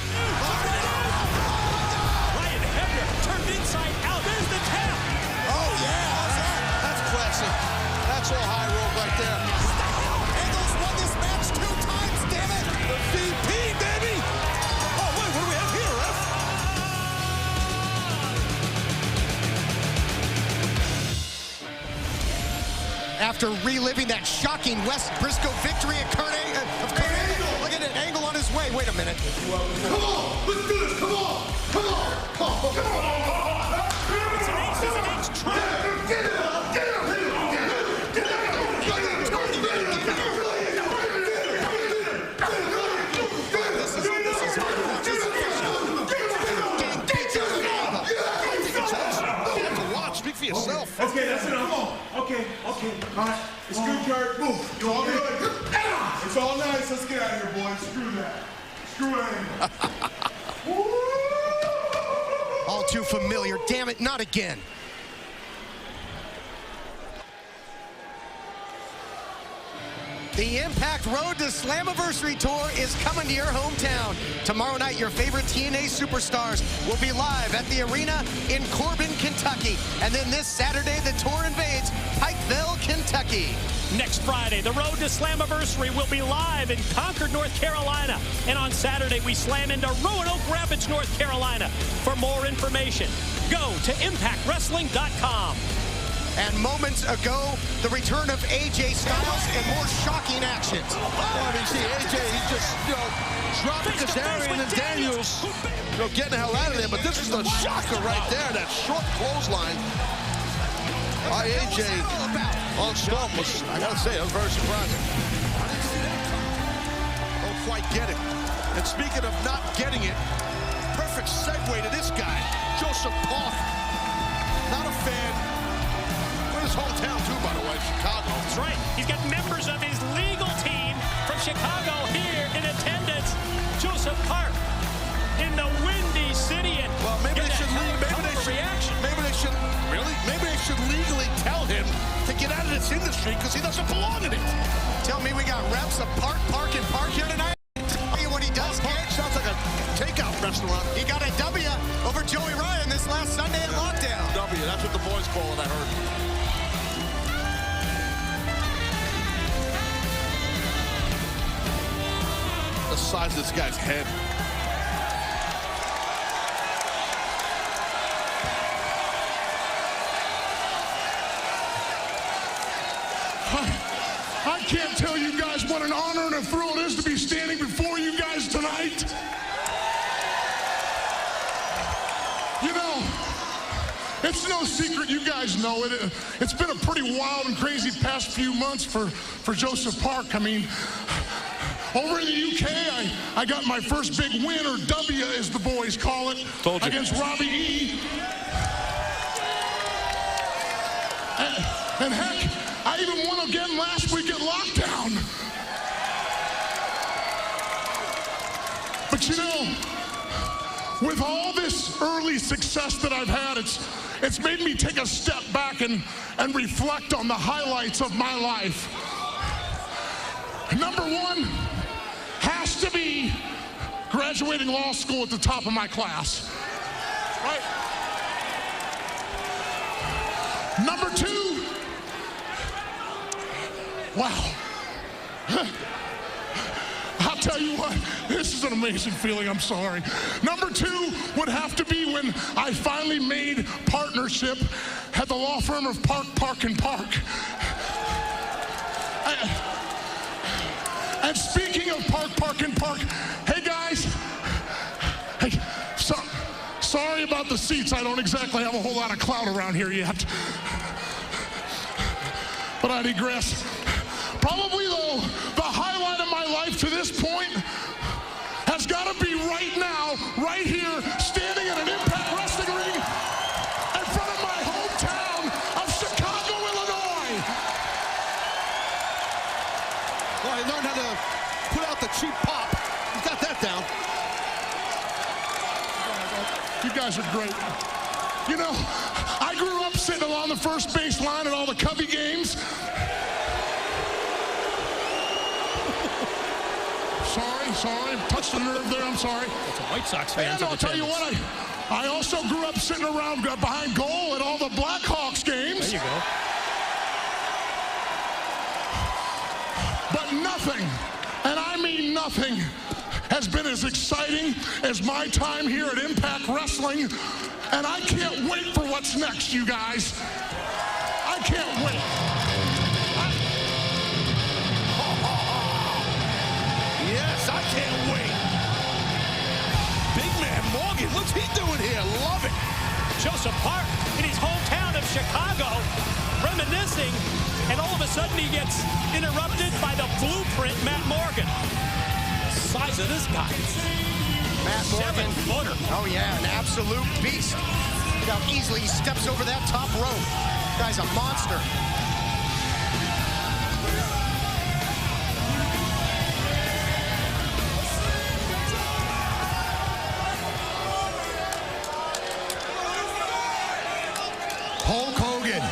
Ryan Hebner turned inside out. There's the tap. Oh, yeah. That's classic. That's all high road right there. Angle's won this match 2 times, damn it. The VP, baby. Oh, wait, what do we have here, ref? After reliving that shocking Wes Briscoe victory at Kurt Angle, look at it, Angle on his way. Wait a minute. Come on, let's do this. Come on. It's an ace, try. Get it up, get it up, hit him. Speak for yourself. Okay, that's enough. Come on. Okay. All right. It's good, Kurt. Move. You're all good. It's all nice. Let's get out of here, boys. Screw that. All too familiar. Damn it, not again. The Impact Road to Slammiversary Tour is coming to your hometown. Tomorrow night, your favorite TNA superstars will be live at the arena in Corbin, Kentucky. And then this Saturday, the tour invades Pikeville, Kentucky. Next Friday, the Road to Slammiversary will be live in Concord, North Carolina. And on Saturday, we slam into Roanoke Rapids, North Carolina. For more information, go to ImpactWrestling.com. And moments ago, the return of AJ Styles and more shocking actions. I mean, see, AJ, he just, dropping Kazarian and Daniels, getting the hell out of there. But this is the shocker right there, that short clothesline by AJ on Storm was, I gotta say, it was very surprising. Don't quite get it. And speaking of not getting it, perfect segue to this guy, Joseph Park. Not a fan. His hometown too, by the way, Chicago. That's right. He's got members of his legal team from Chicago here in attendance. Joseph Park in the Windy City. And well, maybe they should legally tell him to get out of this industry because he doesn't belong in it. Tell me we got reps of Park and Park here tonight. Tell you what he does get. Sounds like a takeout restaurant. He got a W over Joey Ryan this last Sunday at Lockdown. W, that's what the boys call it, I heard. The size of this guy's head. I can't tell you guys what an honor and a thrill it is to be standing before you guys tonight. You know, it's no secret, you guys know it. It's been a pretty wild and crazy past few months for Joseph Park. I mean, over in the UK, I got my first big win, or W as the boys call it, against Robbie E. And heck, I even won again last week at Lockdown. But you know, with all this early success that I've had, it's made me take a step back and reflect on the highlights of my life. Number one has to be graduating law school at the top of my class. Right? Number two, wow. I'll tell you what, this is an amazing feeling, I'm sorry. Number two would have to be when I finally made partnership at the law firm of Park and Park. And speaking of Park and Park, hey guys, sorry about the seats. I don't exactly have a whole lot of clout around here yet. But I digress. Probably though, the highlight of my life to this point has got to be right now, right here, standing in an Impact Wrestling ring in front of my hometown of Chicago. guys are great. You know, I grew up sitting along the first base line at all the Cubby games. Sorry, touched the nerve there, I'm sorry. That's a White Sox fans. And I'll tell you what, I also grew up sitting around behind goal at all the Blackhawks games. There you go. But nothing, and I mean nothing, has been as exciting as my time here at Impact Wrestling, and I can't wait for what's next, you guys. I can't wait. Yes, I can't wait. Big man Morgan, what's he doing here? Love it. Joseph Park in his hometown of Chicago, reminiscing, and all of a sudden he gets interrupted by the blueprint, Matt Morgan. The size of this guy. Matt Morgan. 7-footer. Oh, yeah, an absolute beast. Look how easily he steps over that top rope. Guy's a monster. Hulk Hogan.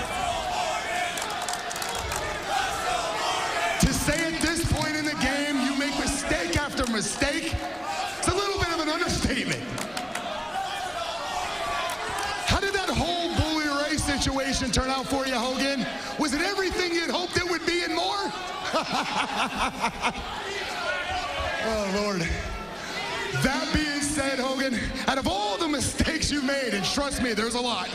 To say at this point in the game you make mistake after mistake, it's a little bit of an understatement. How did that whole Bully Ray situation turn out for you, Hogan? Was it everything you'd hoped it would be and more? Oh, Lord. That being said, Hogan, out of all the mistakes you made, and trust me, there's a lot,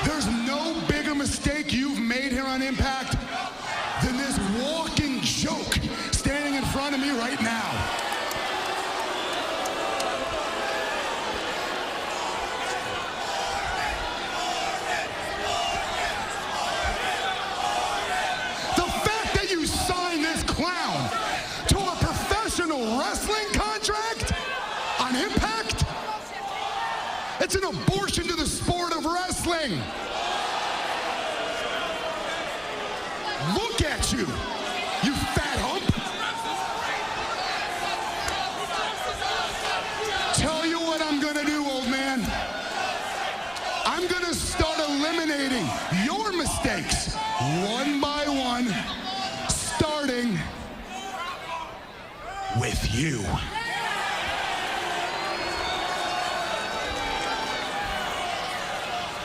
there's no bigger mistake you've made here on Impact than this walking joke standing in front of me right now. The fact that you signed this clown to a professional wrestling contract on Impact, it's an abortion to the sport of wrestling. Look at you, you fat hump. Tell you what I'm gonna do, old man. I'm gonna start eliminating your mistakes one by one, starting with you.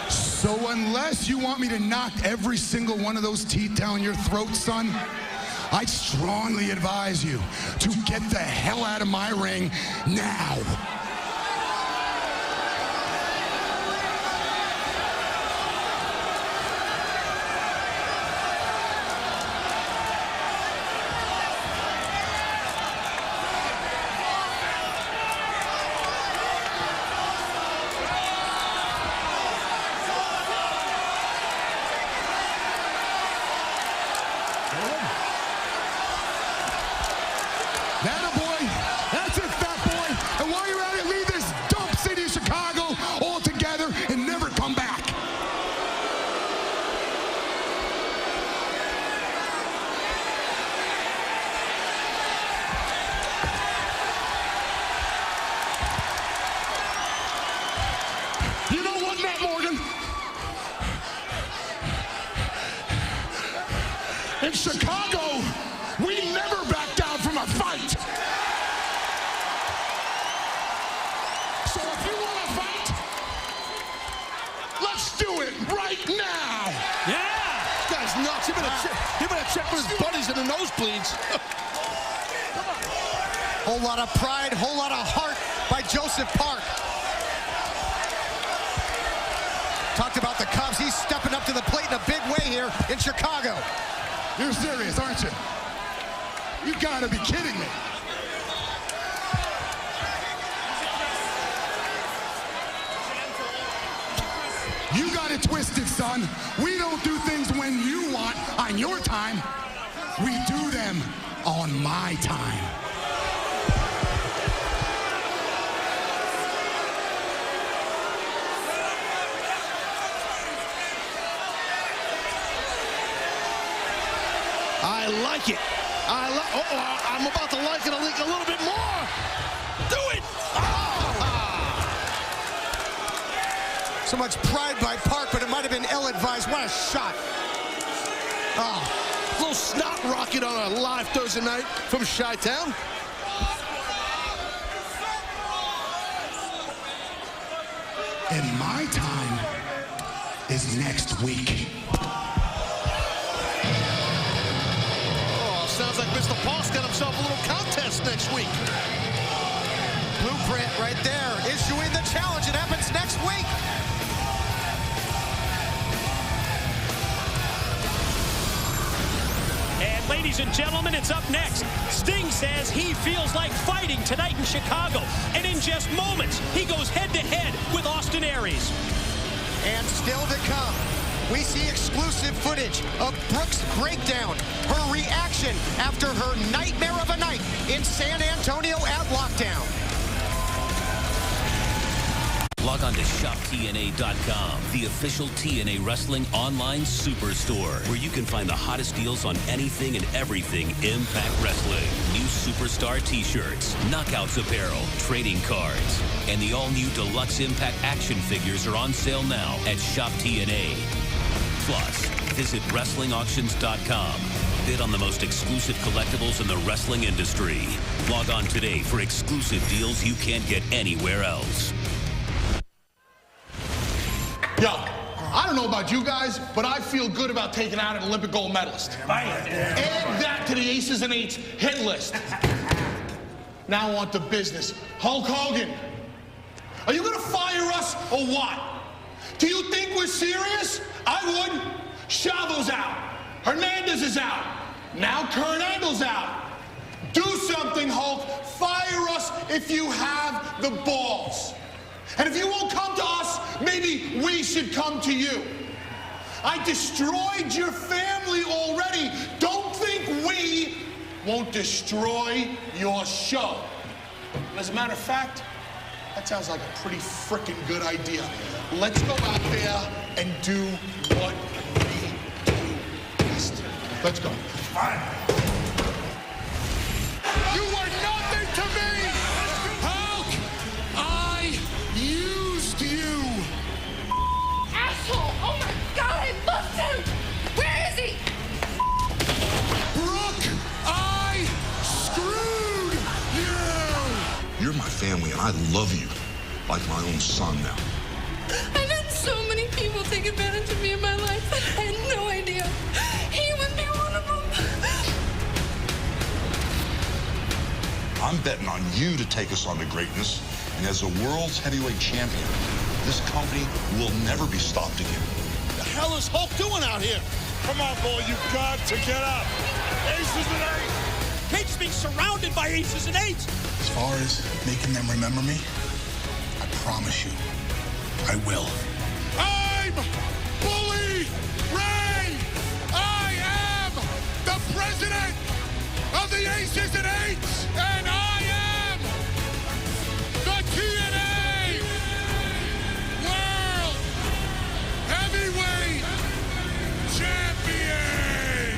So unless you want me to knock every single one of those teeth down your throat, son, I strongly advise you to get the hell out of my ring now. That's it, fat boy. And while you're at it, leave this dump city of Chicago altogether and never come back. You know what, Matt Morgan? In Chicago, we never back down from a fight. So if you want to fight, let's do it right now. Yeah! This guy's nuts. He better check with his buddies in the nosebleeds. Whole lot of pride, whole lot of heart by Joseph Park. Talked about the Cubs. He's stepping up to the plate in a big way here in Chicago. You're serious, aren't you? You gotta be kidding me. You got it twisted, son. We don't do things when you want on your time. We do them on my time. I like it. I'm about to like it a little bit more. Do it! so much pride by Park, but it might have been ill-advised. What a shot. Oh, a little snot rocket on a live Thursday night from Chi-Town. And my time is next week. Oh, sounds like Mr. Park's got himself a little contest next week. Blueprint right there, issuing the challenge. It happens next week. And ladies and gentlemen, it's up next. Sting says he feels like fighting tonight in Chicago. And in just moments, he goes head-to-head with Austin Aries. And still to come, we see exclusive footage of Brooke's breakdown, her reaction after her nightmare of a night in San Antonio at Lockdown. Log on to ShopTNA.com, the official TNA Wrestling online superstore, where you can find the hottest deals on anything and everything Impact Wrestling. New Superstar t-shirts, Knockouts apparel, trading cards, and the all-new Deluxe Impact action figures are on sale now at ShopTNA. Plus, visit WrestlingAuctions.com. Bid on the most exclusive collectibles in the wrestling industry. Log on today for exclusive deals you can't get anywhere else. Yo, I don't know about you guys, but I feel good about taking out an Olympic gold medalist. Add that to the Aces and Eights hit list. Now on to business. Hulk Hogan, are you going to fire us or what? Do you think we're serious? I would. Chavo's out. Hernandez is out. Now Kurt Angle's out. Do something, Hulk. Fire us if you have the balls. And if you won't come to us, maybe we should come to you. I destroyed your family already. Don't think we won't destroy your show. And as a matter of fact, that sounds like a pretty frickin' good idea. Let's go out there and do what we do best. Let's go. All right. You were nothing to me! Hulk! I used you! Asshole! Oh my God, I loved him! Where is he? Brooke, I screwed you! You're my family, and I love you like my own son now. I've had so many people take advantage of me in my life. I had no idea. He would be one of them. I'm betting on you to take us on to greatness, and as the world's heavyweight champion, this company will never be stopped again. The hell is Hulk doing out here? Come on, boy, you've got to get up. Aces and Eights. Cage is being surrounded by Aces and Eights. As far as making them remember me, I promise you, I will. I'm Bully Ray! I am the president of the Aces and Eights, and I am the TNA World Heavyweight Champion!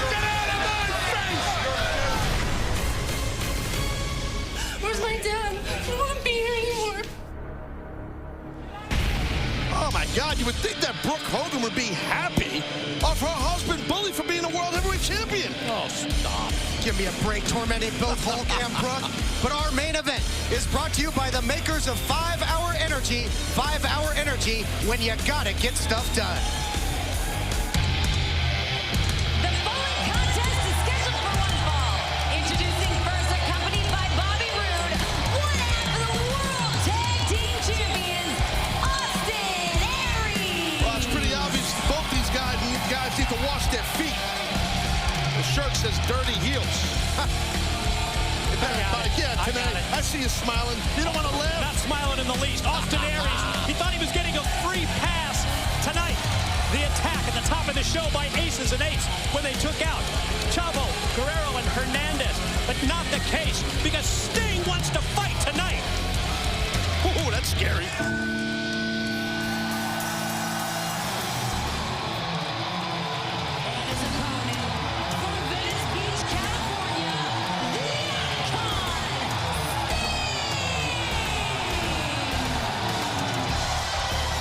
Get out of my face! Where's my dad? I don't want to be here anymore. Oh my God, you would think that Brooke Hogan would be happy of her husband Bully for being a world heavyweight champion. Oh, stop. Give me a break, tormenting both Hulk and Brooke. But our main event is brought to you by the makers of 5-Hour Energy. 5-Hour Energy, when you gotta get stuff done. The following contest is scheduled for one fall. Introducing first, accompanied by Bobby Roode, one half of the World Tag Team Champions, Austin Aries. Well, it's pretty obvious both these guys need to wash their feet. The shirt says dirty heels. Tonight, I see you smiling. You don't want to laugh? Not smiling in the least. Austin Aries, he thought he was getting a free pass tonight. The attack at the top of the show by Aces and Eights when they took out Chavo, Guerrero, and Hernandez. But not the case, because Sting wants to fight tonight. Ooh, that's scary.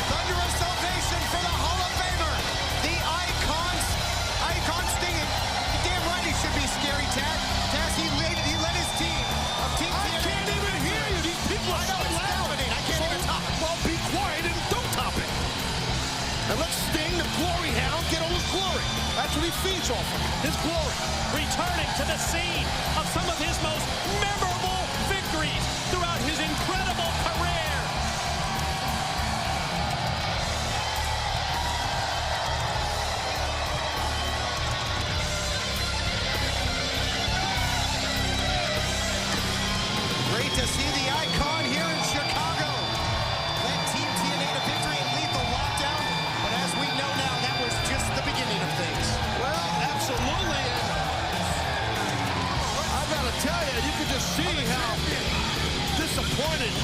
Thunder Sting, the glory hound, get all his glory. That's what he feeds off of, his glory. Returning to the scene of some of his most memorable victories throughout his incredible career. Great to see the icon here in Chicago. Led Team TNA to victory and lethal lockdown. But as we know now, that was just the beginning of things. Well, absolutely. I gotta tell you, you can just see how disappointed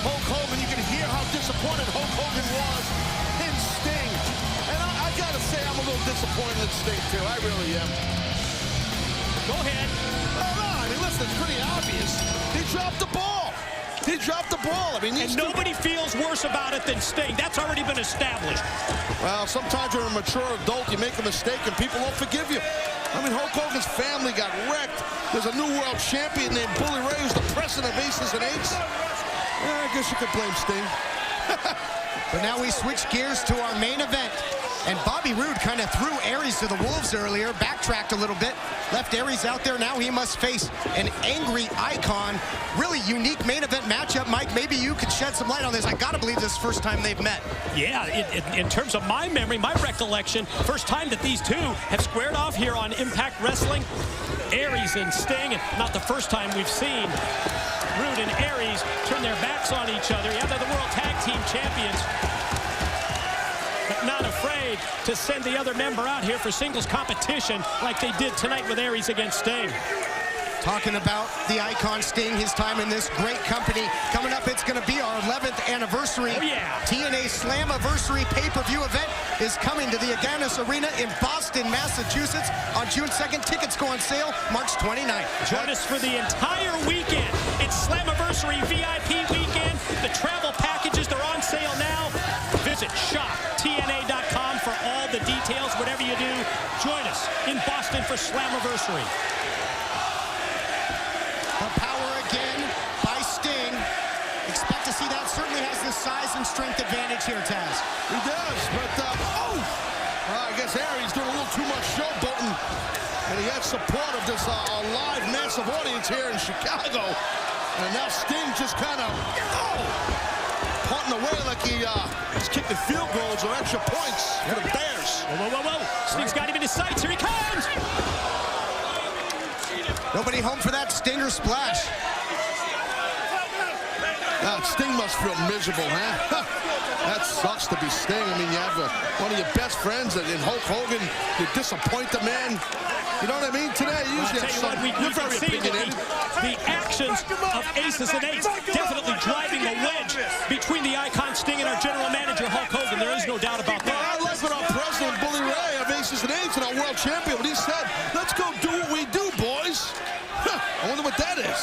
Hulk Hogan, you can hear how disappointed Hulk Hogan was in Sting. And I gotta say, I'm a little disappointed in Sting too. I really am. Go ahead. I mean, listen, it's pretty obvious. He dropped the ball. He dropped the ball. I mean, and nobody feels worse about it than Sting. That's already been established. Well, sometimes you're a mature adult, you make a mistake, and people won't forgive you. I mean, Hulk Hogan's family got wrecked. There's a new world champion named Bully Ray, who's the president of Aces and Eights. Yeah, I guess you could blame Sting. But now we switch gears to our main event. And Bobby Roode kind of threw Aries to the wolves earlier, backtracked a little bit, left Aries out there. Now he must face an angry icon. Really unique main event matchup. Mike, maybe you could shed some light on this. I got to believe this is the first time they've met. Yeah, in terms of my memory, my recollection, first time that these two have squared off here on Impact Wrestling. Aries and Sting, and not the first time we've seen Roode and Aries turn their backs on each other. Yeah, they're the World Tag Team Champions, but not afraid to send the other member out here for singles competition like they did tonight with Aries against Sting. Talking about the icon Sting, his time in this great company. Coming up, it's going to be our 11th anniversary. Oh, yeah. TNA Slammiversary pay-per-view event is coming to the Agganis Arena in Boston, Massachusetts on June 2nd. Tickets go on sale March 29th. Join us for the entire weekend. It's Slammiversary VIP weekend. The travel packages, they're on sale now. Visit shoptna.com for all the details. Whatever you do, join us in Boston for Slammiversary. The power again by Sting. Expect to see that. Certainly has the size and strength advantage here, Taz. He does, but, I guess Aries doing a little too much showboating. And he had support of this live massive audience here in Chicago. And now Sting just kind of, punting away like he's kicking field goals or extra points for the Bears. Whoa, whoa, whoa, whoa. Sting's got him in his sights. Here he comes. Nobody home for that Stinger splash. Sting must feel miserable, huh? That sucks to be Sting. I mean, you have one of your best friends in Hulk Hogan. You disappoint the man. You know what I mean? Today, you usually have some. You're very opinionated. The actions of Aces and Eights definitely driving the wedge between the icon Sting and our general manager, Hulk Hogan. There is no doubt about that. I like what our president, Bully Ray, of Aces and Eights, and our world champion, what he said, let's go do what we do, boys. I wonder what that is.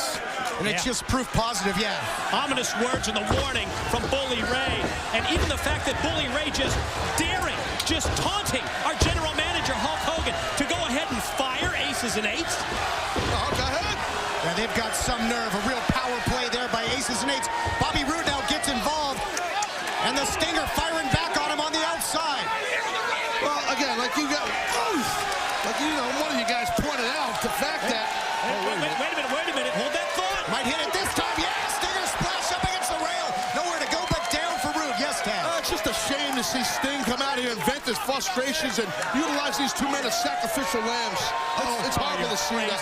And it's just proof positive, yeah. Ominous words in the warning from Bully Ray. And even the fact that Bully Ray just daring, just taunting our general manager, Hulk Hogan, to go ahead and fire Aces and Eights. Go ahead. Yeah, they've got some nerve. A real power play there by Aces and Eights. Bobby Roode now gets involved. And the Stinger firing back on him on the outside. Well, again, like you got, one of you guys pointed out the fact that. Wait a minute. Hold that thought. Might hit it this time. Yeah, Stinger splash up against the rail. Nowhere to go but down for Roode. Yes, Ted. It's just a shame to see Sting come out here and vent his frustrations and utilize these two men as sacrificial lambs. It's horrible to see that.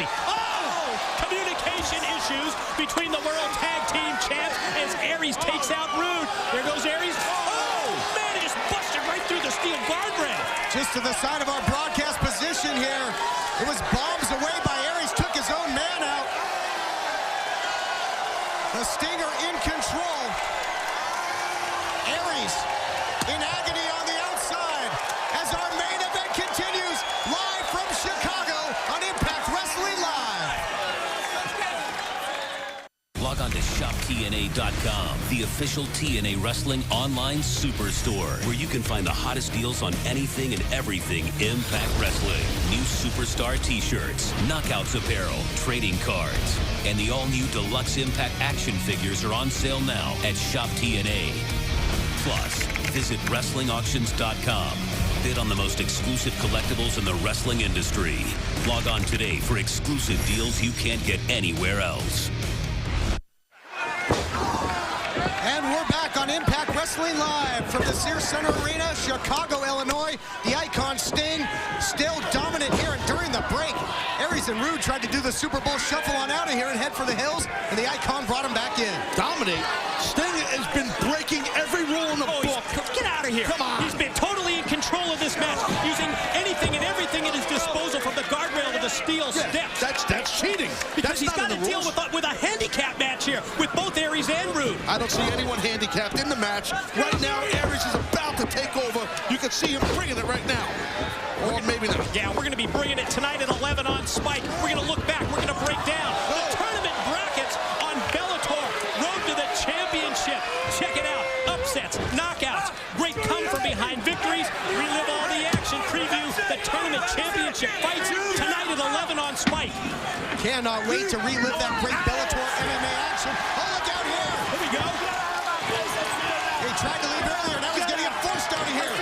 Communication issues between the World Tag Team Champs as Aries takes out Roode. There goes Aries. Oh, man, he just busted right through the steel guardrail. Just to the side of our broadcast position here. It was bombs away by Aries. Took his own man out. The Stinger in control. Aries in agony on the outside as our main event continues live from Chicago on Impact Wrestling Live. Log on to ShopTNA.com, the official TNA Wrestling online superstore, where you can find the hottest deals on anything and everything Impact Wrestling. New Superstar t-shirts, Knockouts apparel, trading cards, and the all-new Deluxe Impact action figures are on sale now at ShopTNA. Plus, Visit WrestlingAuctions.com. Bid on the most exclusive collectibles in the wrestling industry. Log on today for exclusive deals you can't get anywhere else. And we're back on Impact Wrestling Live from the Sears Center Arena, Chicago, Illinois. The Icon Sting still dominant here, and during the break, Aries and Rude tried to do the Super Bowl shuffle on out of here and head for the hills, and the Icon brought him back in. Dominate? Sting has been breaking every rule in the book. Get out of here. Come on. He's been totally in control of this match, using anything and everything at his disposal, from the guardrail to the steel steps. That's cheating. Because That's he's got to deal with a handicap match here with both Aries and Rude. I don't see anyone handicapped in the match. Right now, Aries is about to take over. You can see him bringing it right now. Or maybe not. Yeah, we're going to be bringing it tonight at 11 on Spike. We're going to look back. We're going to break down the tournament brackets on Bellator. Road to the championship. Check it out. Upsets, knockouts, great come-from-behind victories. Relive all the action. Preview the tournament championship fights tonight at 11 on Spike. Cannot wait to relive that great Bellator MMA action. Oh, look out here. Here we go. He tried to leave earlier. Now he's going to get forced out of here.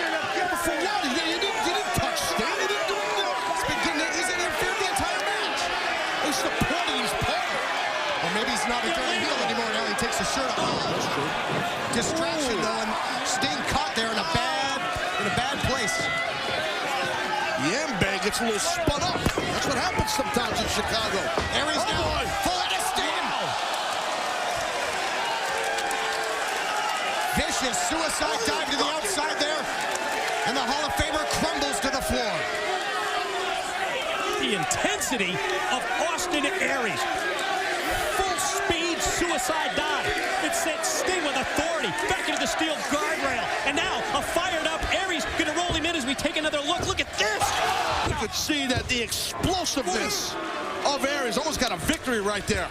For what? You didn't touch Sting. You didn't do anything. He's interfered the entire match. He's supporting his partner. Or maybe he's not a dirty heel anymore. Now he takes the shirt off. Oh, that's true. Distraction, though, and Sting caught there in a bad place. The M-bag gets a little spun up. That's what happens sometimes in Chicago. Aries now full out of Sting. Vicious suicide dive to the outside there, and the Hall of Famer crumbles to the floor. The intensity of Austin Aries. Full speed suicide dive. It sent Sting with authority back into the steel guardrail. And now a fired up Aries going to roll him in as we take another look. Look at this. You could see that the explosiveness of Aries almost got a victory right there.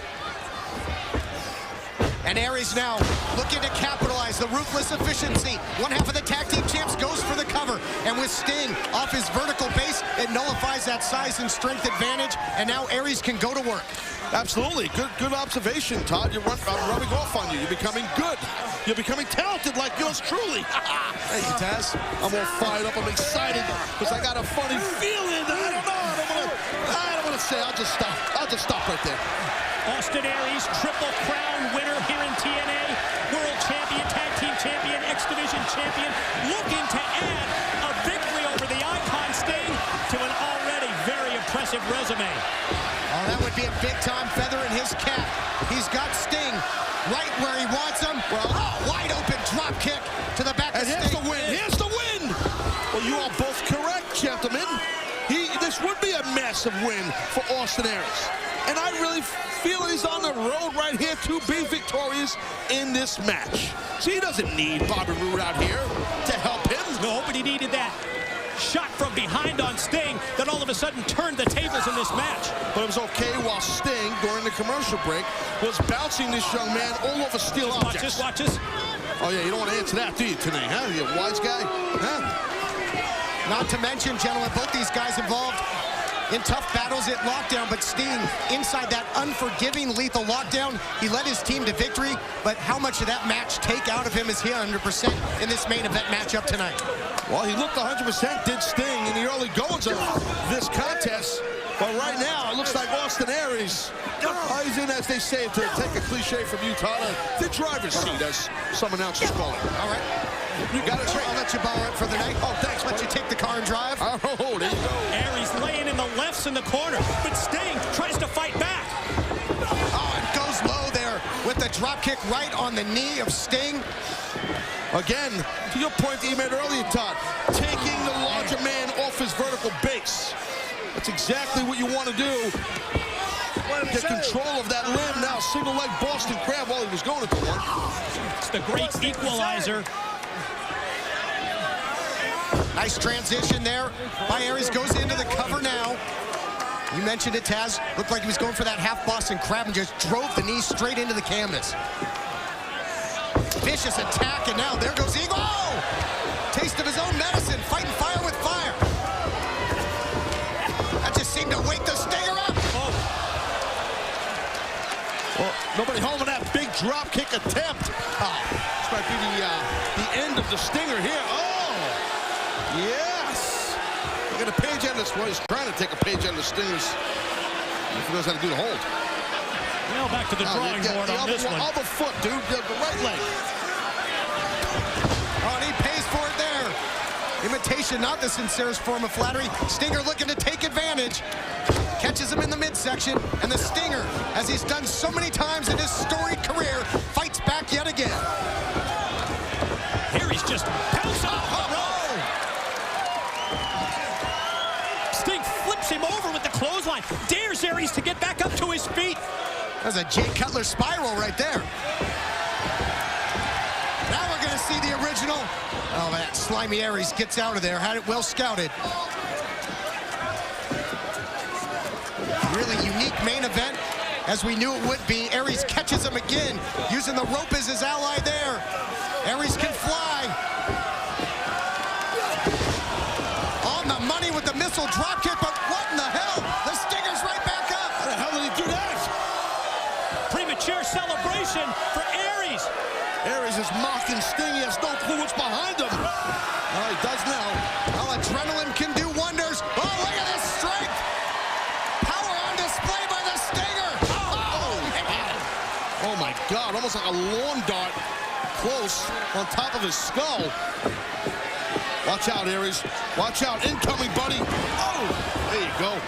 And Aries now looking to capitalize the ruthless efficiency. One half of the tag team champs goes for the cover. And with Sting off his vertical base, it nullifies that size and strength advantage. And now Aries can go to work. Absolutely. Good observation, Todd. I'm rubbing off on you. You're becoming good. You're becoming talented like yours truly. Thank you, Taz. I'm all fired up. I'm excited because I got a funny feeling. I don't know. I don't want to say. I'll just stop right there. Austin Aries, Triple Crown winner here in TNA, World Champion, Tag Team Champion, X Division Champion, looking to add a victory over the Icon Sting to an already very impressive resume. Oh, that would be a big-time feather in his cap. He's got Sting right where he wants him. Well, wide open drop kick to the back of Sting. And here's the win. Here's the win. Well, you are both correct, gentlemen. This would be a massive win for Austin Aries. And I really feel he's on the road right here to be victorious in this match. See, he doesn't need Bobby Roode out here to help him. No, but he needed that shot from behind on Sting that all of a sudden turned the tables in this match. But it was okay while Sting, during the commercial break, was bouncing this young man all over steel objects. Watch this. Oh, yeah, you don't want to answer that, do you, tonight, huh? You wise guy? Huh? Not to mention, gentlemen, both these guys involved in tough battles at lockdown, but Sting, inside that unforgiving lethal lockdown, he led his team to victory, but how much did that match take out of him? Is he 100% in this main event matchup tonight? Well, he looked 100%, did Sting, in the early goings of this contest, but right now, it looks like Austin Aries, he's in, as they say, to take a cliche from you, Tyler, the driver's seat, as some announcers call it. All right. You got it. I'll let you borrow it for the night. Oh, thanks. Let you take the car and drive. Oh, there you go. Aries laying in the lefts in the corner, but Sting tries to fight back. Oh, and goes low there with the drop kick right on the knee of Sting. Again, to your point that you made earlier, Todd, taking the larger man off his vertical base. That's exactly what you want to do. Get control of that limb now. Single leg Boston Crab while he was going into one. It's the great equalizer. Nice transition there by Aries. Goes into the cover now. You mentioned it, Taz. Looked like he was going for that half Boston Crab and just drove the knee straight into the canvas. Vicious attack, and now there goes Eagle. Oh! Taste of his own medicine, fighting fire with fire. That just seemed to wake the Stinger up. Oh. Well, nobody home on that big drop kick attempt. This might be the end of with the stinger here. Oh, yes. Look at a page out of this one. He's trying to take a page out of the Stinger's. He knows how to do the hold. Well, back to the drawing board on this one. Other foot, dude. The right leg. Oh, and he pays for it there. Imitation, not the sincerest form of flattery. Stinger looking to take advantage. Catches him in the midsection, and the Stinger, as he's done so many times in his storied career, fights back yet again. Here he's just bouncing off the rope. Sting flips him over with the clothesline. Dares Aries to get back up to his feet. That's a Jay Cutler spiral right there. Now we're going to see the original. Oh, that slimy Aries gets out of there. Had it well scouted. Really unique main event, as we knew it would be. Aries catches him again, using the rope as his ally there. Aries can fly. On the money with the missile drop kick, but what in the hell? The Stinger's right back up. How the hell did he do that? Premature celebration for Aries. Aries is mocking Sting. He has no clue what's behind him. Oh, he does now. Well, adrenaline can do wonders. Oh, look at this strength. Power on display by the Stinger. Oh, man. Oh, my God. Almost like a lawn dart. Close on top of his skull. Watch out, Aries. Watch out. Incoming, buddy. Oh, there you go.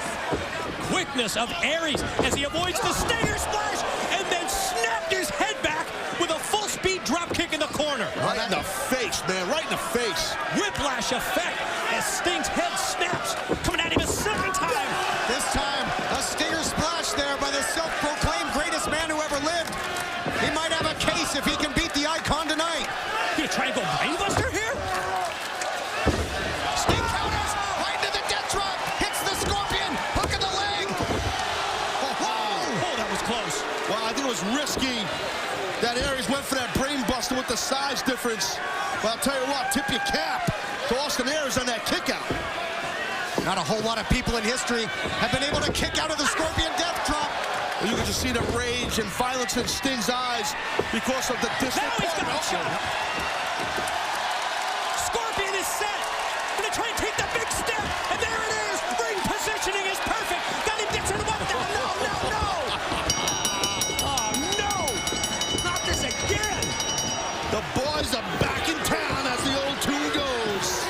Quickness of Aries as he avoids the Stinger splash and then snapped his head back with a full-speed drop kick in the corner. Right in the face, man. Right in the face. Whiplash effect as Sting's head snaps. Coming at him a second time. This time, a Stinger splash there by the self-proclaimed greatest man who ever lived. He might have a case if he can beat the Icon tonight. You gonna try and go brainbuster here? Sting counters right into the death drop. Hits the Scorpion. Hook of the leg. Oh, that was close. Well, I think it was risky that Aries went for that brain buster with the size difference. But I'll tell you what, tip your cap to Austin Aries on that kick out. Not a whole lot of people in history have been able to kick out of the Scorpion death drop. You can just see the rage and violence in Sting's eyes because of the distance. Now he's got a shot. Scorpion is set. Gonna try and take the big step. And there it is. Ring positioning is perfect. Got him gets him up. No. Oh, no. Not this again. The boys are back in town, as the old tune goes.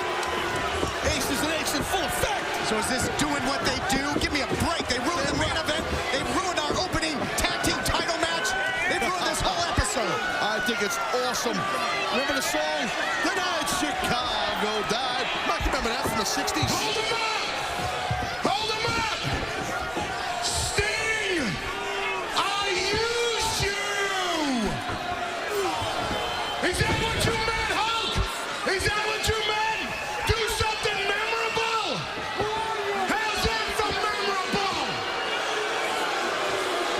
Aces and aces in full effect. So is this doing what they do? Give me a break. They ruined the main event. They ruined our opening tag team title match. They ruined this whole episode. I think it's awesome. Remember the song? The night Chicago died. I can remember that from the 60s. Hold him up! Hold him up! Sting! I used you! Is that what you meant, Hulk? Is that what you meant? Do something memorable? How's that for memorable?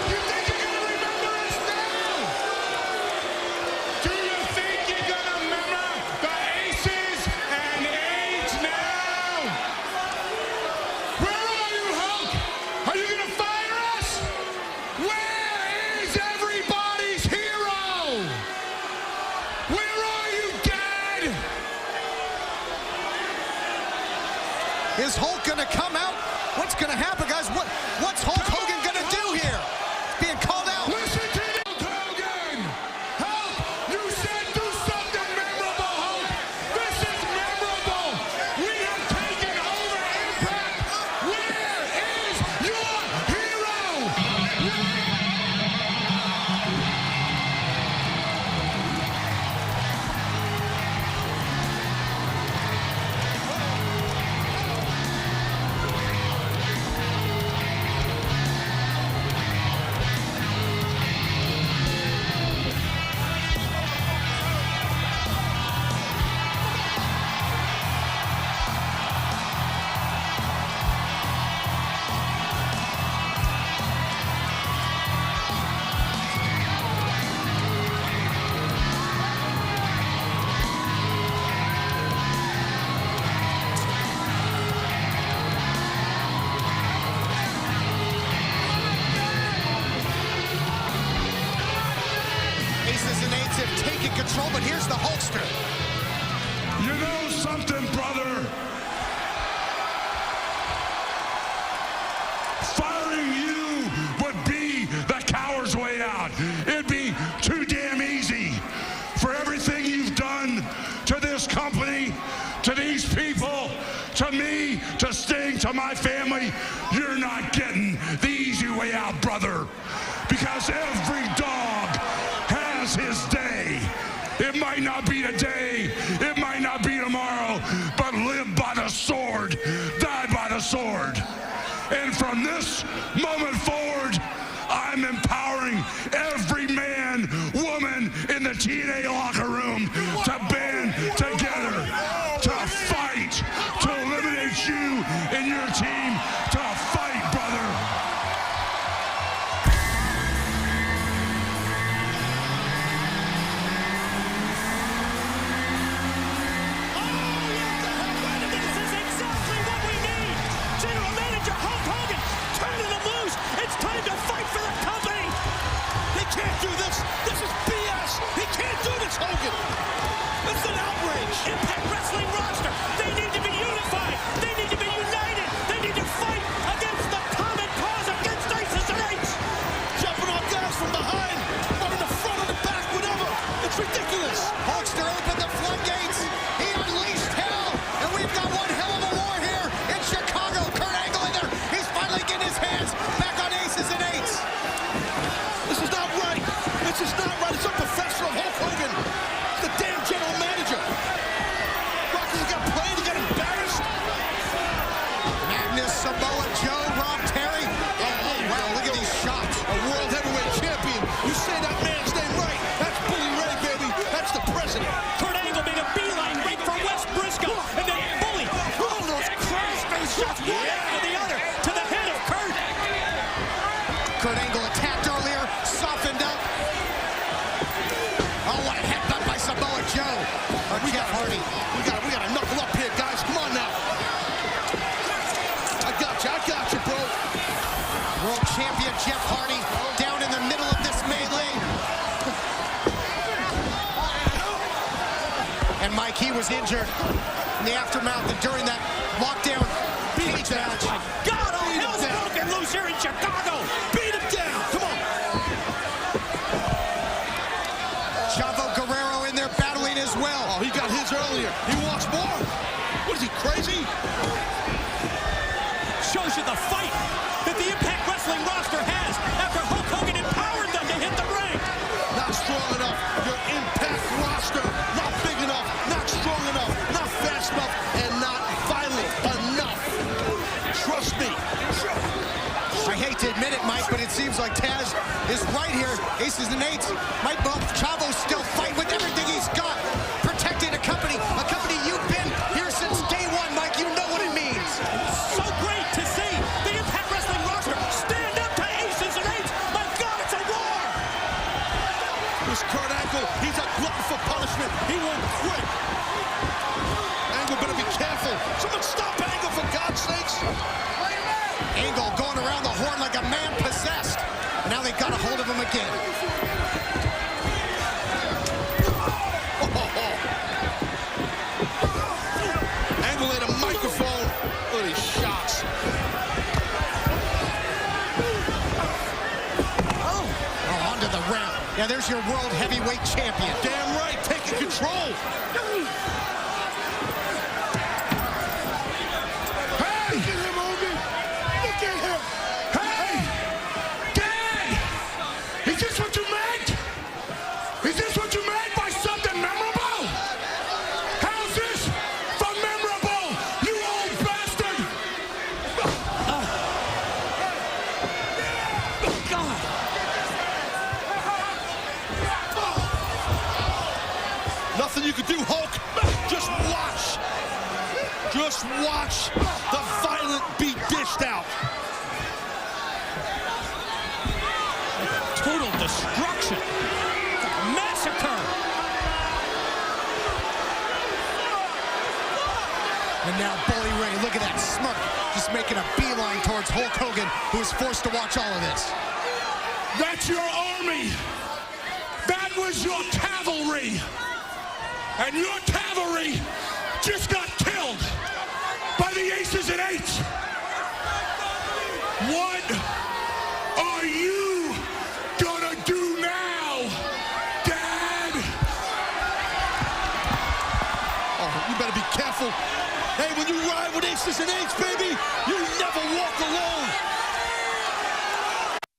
You think you're gonna remember us now? Do you think you're gonna remember the aces and eights now? Where are you, Hulk? Are you gonna fire us? Where is everybody's hero? Where are you, Dad? Is Hulk gonna come out? What's gonna happen, guys? What's Hulk Hogan gonna do here? Being called out. Listen to Hulk Hogan! Hulk, you said do something memorable, Hulk! This is memorable! We have taken over Impact! Where is your hero? to me, to Sting, to my family, you're not getting the easy way out, brother. Because every dog has his day. It might not be today, it might not be tomorrow, but live by the sword, die by the sword. And from this moment forward, I'm empowering every man, woman in the TNA locker room to band together, to fight, to eliminate you and your team, to fight, brother. This is exactly what we need. General Manager Hulk Hogan turning them loose. It's time to fight for the company. They can't do this. This is BS. He can't do this, Hogan. It's an outrage. Impact Wrestling roster. They need to be unified. They need to be united. They need to fight against the common cause, against ISIS and AIDS. Jumping on guys from behind, or in the front or the back, whatever. It's ridiculous. Hulkster opened the floodgates. He unleashed hell. And we've got one hell of a war here in Chicago. Kurt Angle in there. He's finally getting his hands back on aces and eights. This is not right. This is not right. It's unprofessional. Hulk Hogan, the damn general manager. Rocky, you got played. You got embarrassed. Magnus, Samoa Joe, Rob Terry. Oh, wow, look at these shots. A world heavyweight champion. You say that man's name right. That's Bully Ray, baby. That's the president. Kurt Angle made a beeline right for West Briscoe. And then Bully, all those cross-face shots, one after the other, to the head of Kurt. Kurt Angle attacked earlier, softened up. Oh, what a headbutt by Samoa Joe. Or Jeff Hardy. We got to knuckle up here, guys. Come on now. I got you, bro. World champion Jeff Hardy down in the middle of this melee. And Mike, he was injured in the aftermath and during that lockdown cage match. God, all hell's broken loose here in Chicago. Beat him down. Come on. Chavo Guerrero in there battling as well. Oh, he got his earlier. He wants more. What is he, crazy? Shows you the fight that the Impact Wrestling roster has after Hulk Hogan empowered them to hit the ring. Not strong enough. Your Impact roster. Not big enough. Not strong enough. Not fast enough. And not violent enough. Trust me. I hate to admit it, Mike, but it seems like Taz is right here. Aces and eights. Mike Chavo's still fighting with everything he's got. Protecting a company you've been here since day one, Mike. You know what it means. So great to see the Impact Wrestling roster stand up to aces and eights. My God, it's a war. This Kurt Angle, he's a glutton for punishment. He won't quit. Angle better be careful. Someone stop Angle, for God's sakes. Angle going around the horn like a man possessed. Now they got a hold of him again. Angle at a microphone. Look at these shots. Oh, onto the ramp. Yeah, there's your world heavyweight champion. Damn right, taking control. Hey! Look at him, Hogan! Look at him! Hey! Dad! Is this what you meant? Is this what you meant by something memorable? How's this for memorable, you old bastard? God. Nothing you can do, Hulk. Just watch. Just watch the violent be dished out. Total destruction. Massacre. And now Bully Ray, look at that smirk. Just making a beeline towards Hulk Hogan, who is forced to watch all of this. That's your army. That was your cavalry. And your cavalry just got killed by the aces and eights. What are you gonna do now, Dad? Oh, you better be careful. Hey, when when you ride with Aces and Eights, baby, you never walk alone.